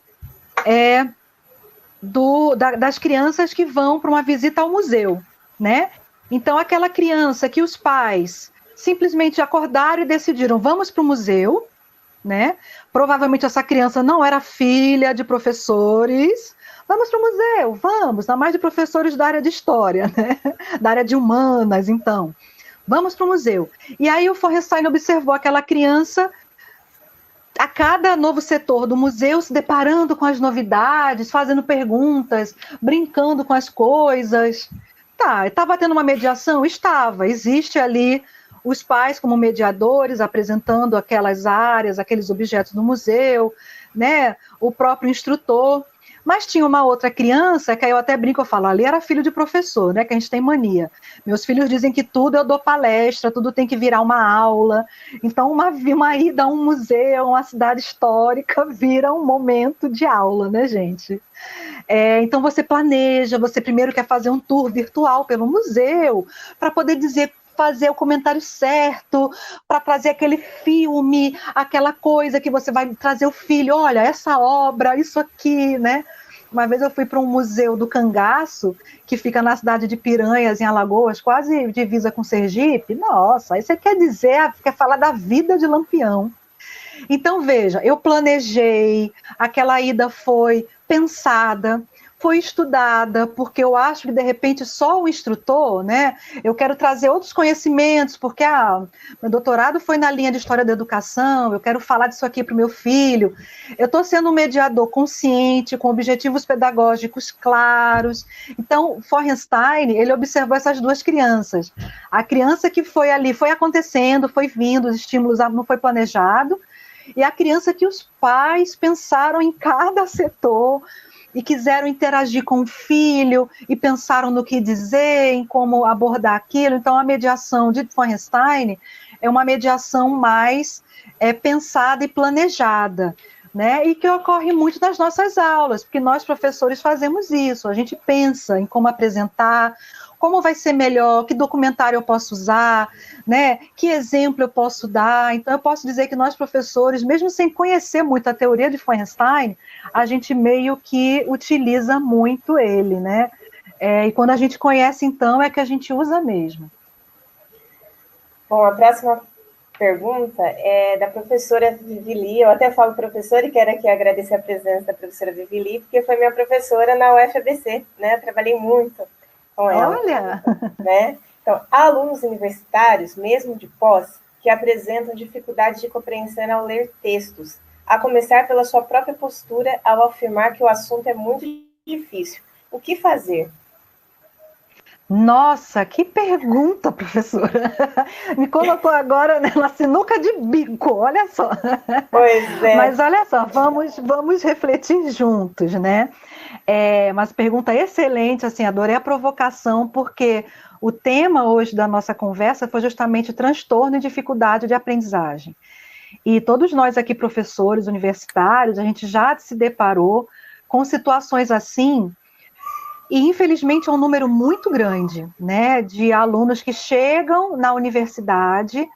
das crianças que vão para uma visita ao museu, né? Então, aquela criança que os pais simplesmente acordaram e decidiram, vamos para o museu, né? Provavelmente essa criança não era filha de professores. Vamos para o museu, vamos, ainda mais de professores da área de história, né? Da área de humanas, então. Vamos para o museu. E aí o Feuerstein observou aquela criança, a cada novo setor do museu, se deparando com as novidades, fazendo perguntas, brincando com as coisas. Tá, estava tendo uma mediação? Estava. Existe ali os pais como mediadores, apresentando aquelas áreas, aqueles objetos do museu, né? O próprio instrutor. Mas tinha uma outra criança, que aí eu até brinco, eu falo, ali era filho de professor, né, que a gente tem mania. Meus filhos dizem que tudo eu dou palestra, tudo tem que virar uma aula. Então, uma ida a um museu, uma cidade histórica, vira um momento de aula, né, gente? Então, você planeja, você primeiro quer fazer um tour virtual pelo museu, para poder fazer o comentário certo, para trazer aquele filme, aquela coisa que você vai trazer o filho, olha, essa obra, isso aqui, né? Uma vez eu fui para um museu do cangaço, que fica na cidade de Piranhas, em Alagoas, quase divisa com Sergipe. Nossa, aí você quer falar da vida de Lampião. Então, veja, eu planejei, aquela ida foi pensada, foi estudada, porque eu acho que, de repente, só o instrutor, né? Eu quero trazer outros conhecimentos, porque meu doutorado foi na linha de História da Educação, eu quero falar disso aqui para o meu filho. Eu estou sendo um mediador consciente, com objetivos pedagógicos claros. Então, Feuerstein, ele observou essas duas crianças. A criança que foi ali, foi acontecendo, foi vindo, os estímulos não foi planejado, e a criança que os pais pensaram em cada setor, e quiseram interagir com o filho, e pensaram no que dizer, em como abordar aquilo. Então, a mediação de Feuerstein é uma mediação mais pensada e planejada, né? E que ocorre muito nas nossas aulas, porque nós, professores, fazemos isso. A gente pensa em como apresentar, como vai ser melhor, que documentário eu posso usar, né? Que exemplo eu posso dar. Então, eu posso dizer que nós, professores, mesmo sem conhecer muito a teoria de Feuerstein, a gente meio que utiliza muito ele, né? E quando a gente conhece, então, é que a gente usa mesmo. Bom, a próxima pergunta é da professora Vivili. Eu até falo professora e quero aqui agradecer a presença da professora Vivili, porque foi minha professora na UFABC, né? Eu trabalhei muito com ela. Olha! Né? Então, há alunos universitários, mesmo de pós, que apresentam dificuldade de compreensão ao ler textos, a começar pela sua própria postura ao afirmar que o assunto é muito difícil. O que fazer? Nossa, que pergunta, professora. Me colocou agora na sinuca de bico, olha só. Pois é. Mas olha só, vamos refletir juntos, né? Mas pergunta excelente, assim, adorei a provocação, porque o tema hoje da nossa conversa foi justamente transtorno e dificuldade de aprendizagem. E todos nós aqui, professores universitários, a gente já se deparou com situações assim. E, infelizmente, é um número muito grande, né, de alunos que chegam na universidade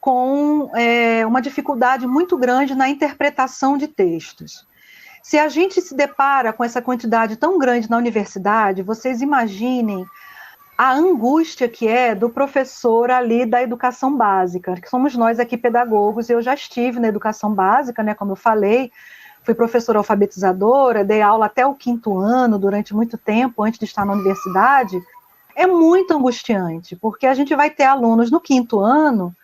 com uma dificuldade muito grande na interpretação de textos. Se a gente se depara com essa quantidade tão grande na universidade, vocês imaginem a angústia que é do professor ali da educação básica, que somos nós aqui pedagogos. Eu já estive na educação básica, né, como eu falei, fui professora alfabetizadora, dei aula até o 5º ano, durante muito tempo, antes de estar na universidade. É muito angustiante, porque a gente vai ter alunos no 5º ano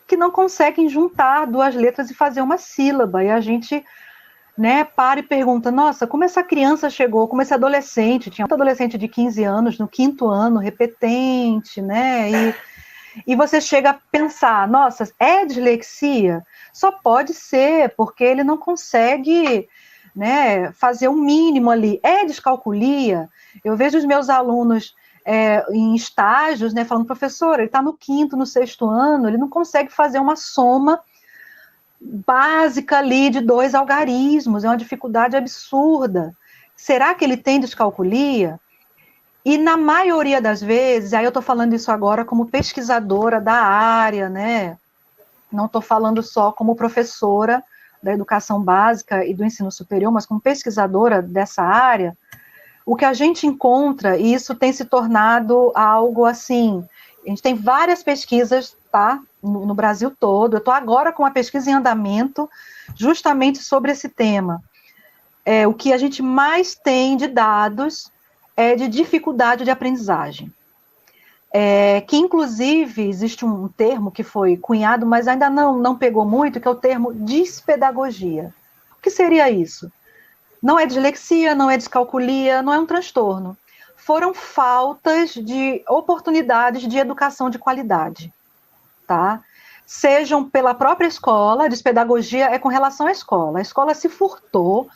que não conseguem juntar 2 letras e fazer uma sílaba, e a gente, né, para e pergunta, nossa, como essa criança chegou, como esse adolescente, tinha um adolescente de 15 anos no 5º ano, repetente, né, e você chega a pensar, nossa, é dislexia? Só pode ser, porque ele não consegue, né, fazer o mínimo ali. É descalculia? Eu vejo os meus alunos em estágios, né, falando, professor, ele está no 5º, no 6º ano, ele não consegue fazer uma soma básica ali de 2 algarismos, é uma dificuldade absurda. Será que ele tem descalculia? E na maioria das vezes, aí eu estou falando isso agora como pesquisadora da área, né? Não estou falando só como professora da educação básica e do ensino superior, mas como pesquisadora dessa área, o que a gente encontra, e isso tem se tornado algo assim, a gente tem várias pesquisas, tá, no Brasil todo. Eu estou agora com uma pesquisa em andamento justamente sobre esse tema. O que a gente mais tem de dados é de dificuldade de aprendizagem. Que, inclusive, existe um termo que foi cunhado, mas ainda não pegou muito, que é o termo dispedagogia. O que seria isso? Não é dislexia, não é descalculia, não é um transtorno. Foram faltas de oportunidades de educação de qualidade, tá? Sejam pela própria escola, despedagogia é com relação à escola. A escola se furtou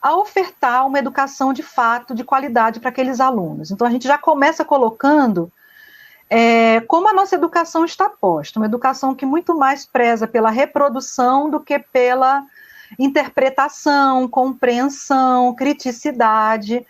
a ofertar uma educação de fato, de qualidade para aqueles alunos. Então, a gente já começa colocando como a nossa educação está posta, uma educação que muito mais preza pela reprodução do que pela interpretação, compreensão, criticidade.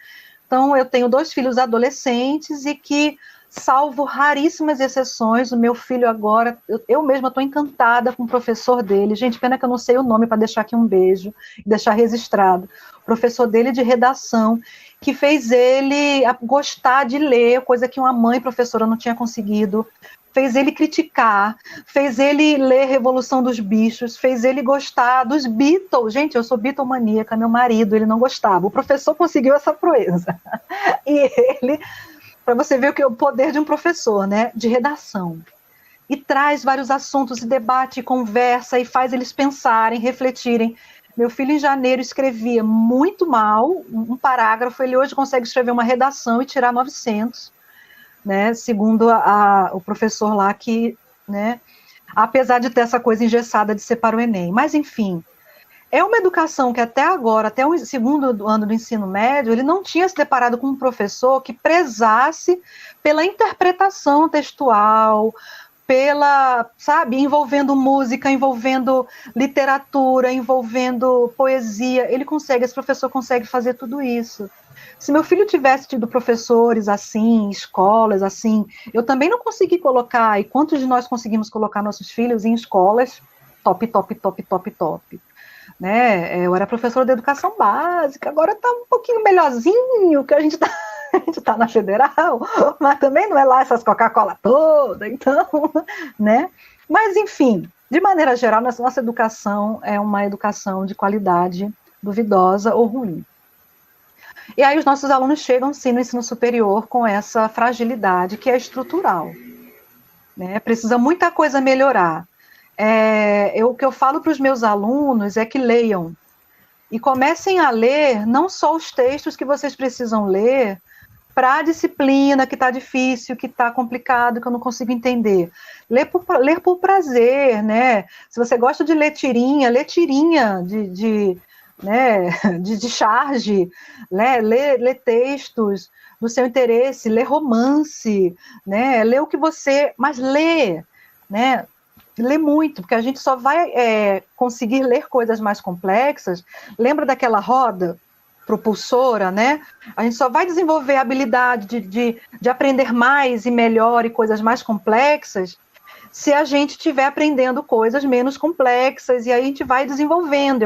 Então, eu tenho 2 filhos adolescentes e que, salvo raríssimas exceções, o meu filho agora, eu mesma estou encantada com o professor dele, gente, pena que eu não sei o nome para deixar aqui um beijo, deixar registrado, o professor dele de redação, que fez ele gostar de ler, coisa que uma mãe professora não tinha conseguido, fez ele criticar, fez ele ler Revolução dos Bichos, fez ele gostar dos Beatles. Gente, eu sou Beatlemaníaca, meu marido, ele não gostava, o professor conseguiu essa proeza, e ele... Para você ver o poder de um professor, né, de redação. E traz vários assuntos, e debate, conversa, e faz eles pensarem, refletirem. Meu filho, em janeiro, escrevia muito mal um parágrafo, ele hoje consegue escrever uma redação e tirar 900, né, segundo o professor lá que, né, apesar de ter essa coisa engessada de ser para o Enem. Mas, enfim, é uma educação que até agora, até o 2º ano do ensino médio, ele não tinha se deparado com um professor que prezasse pela interpretação textual, envolvendo música, envolvendo literatura, envolvendo poesia. Esse professor consegue fazer tudo isso. Se meu filho tivesse tido professores assim, escolas assim, eu também não consegui colocar, e quantos de nós conseguimos colocar nossos filhos em escolas top, top, top, top, top, né? Eu era professora de educação básica, agora está um pouquinho melhorzinho, que a gente está a gente tá na federal, mas também não é lá essas Coca-Cola toda, então, né? Mas, enfim, de maneira geral, nossa educação é uma educação de qualidade duvidosa ou ruim. E aí os nossos alunos chegam, sim, no ensino superior com essa fragilidade que é estrutural, né? Precisa muita coisa melhorar. O que eu falo para os meus alunos é que leiam, e comecem a ler não só os textos que vocês precisam ler para a disciplina que está difícil, que está complicado, que eu não consigo entender. Ler por prazer, né? Se você gosta de ler tirinha né, de charge, né? Ler textos do seu interesse, ler romance, né? Ler o que você... Mas lê, né? Lê muito, porque a gente só vai conseguir ler coisas mais complexas. Lembra daquela roda propulsora, né? A gente só vai desenvolver a habilidade de aprender mais e melhor e coisas mais complexas se a gente estiver aprendendo coisas menos complexas, e aí a gente vai desenvolvendo.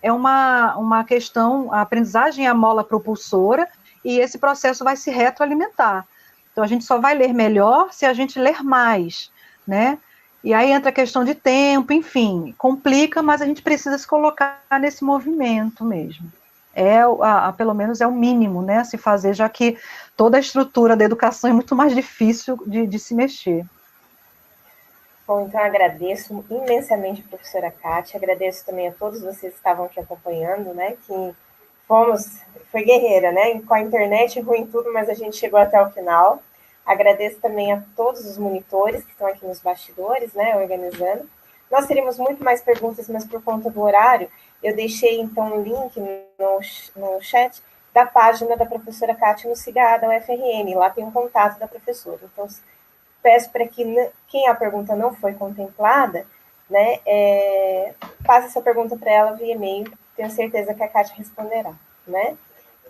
É uma questão, a aprendizagem é a mola propulsora, e esse processo vai se retroalimentar. Então a gente só vai ler melhor se a gente ler mais, né? E aí entra a questão de tempo, enfim, complica, mas a gente precisa se colocar nesse movimento mesmo. Pelo menos é o mínimo, né, a se fazer, já que toda a estrutura da educação é muito mais difícil de se mexer. Bom, então agradeço imensamente a professora Kátia, agradeço também a todos vocês que estavam aqui acompanhando, né, que foi guerreira, né, com a internet ruim tudo, mas a gente chegou até o final. Agradeço também a todos os monitores que estão aqui nos bastidores, né, organizando. Nós teríamos muito mais perguntas, mas por conta do horário, eu deixei, então, um link no chat da página da professora Kátia no SIGA da UFRN. Lá tem um contato da professora. Então, peço para que quem a pergunta não foi contemplada, né, passe essa pergunta para ela via e-mail. Tenho certeza que a Kátia responderá, né?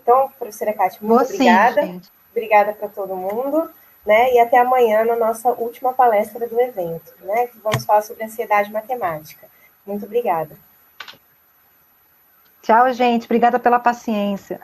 Então, professora Kátia, muito obrigada. Sim, obrigada para todo mundo, né? E até amanhã na nossa última palestra do evento, né? Vamos falar sobre ansiedade matemática. Muito obrigada. Tchau, gente. Obrigada pela paciência.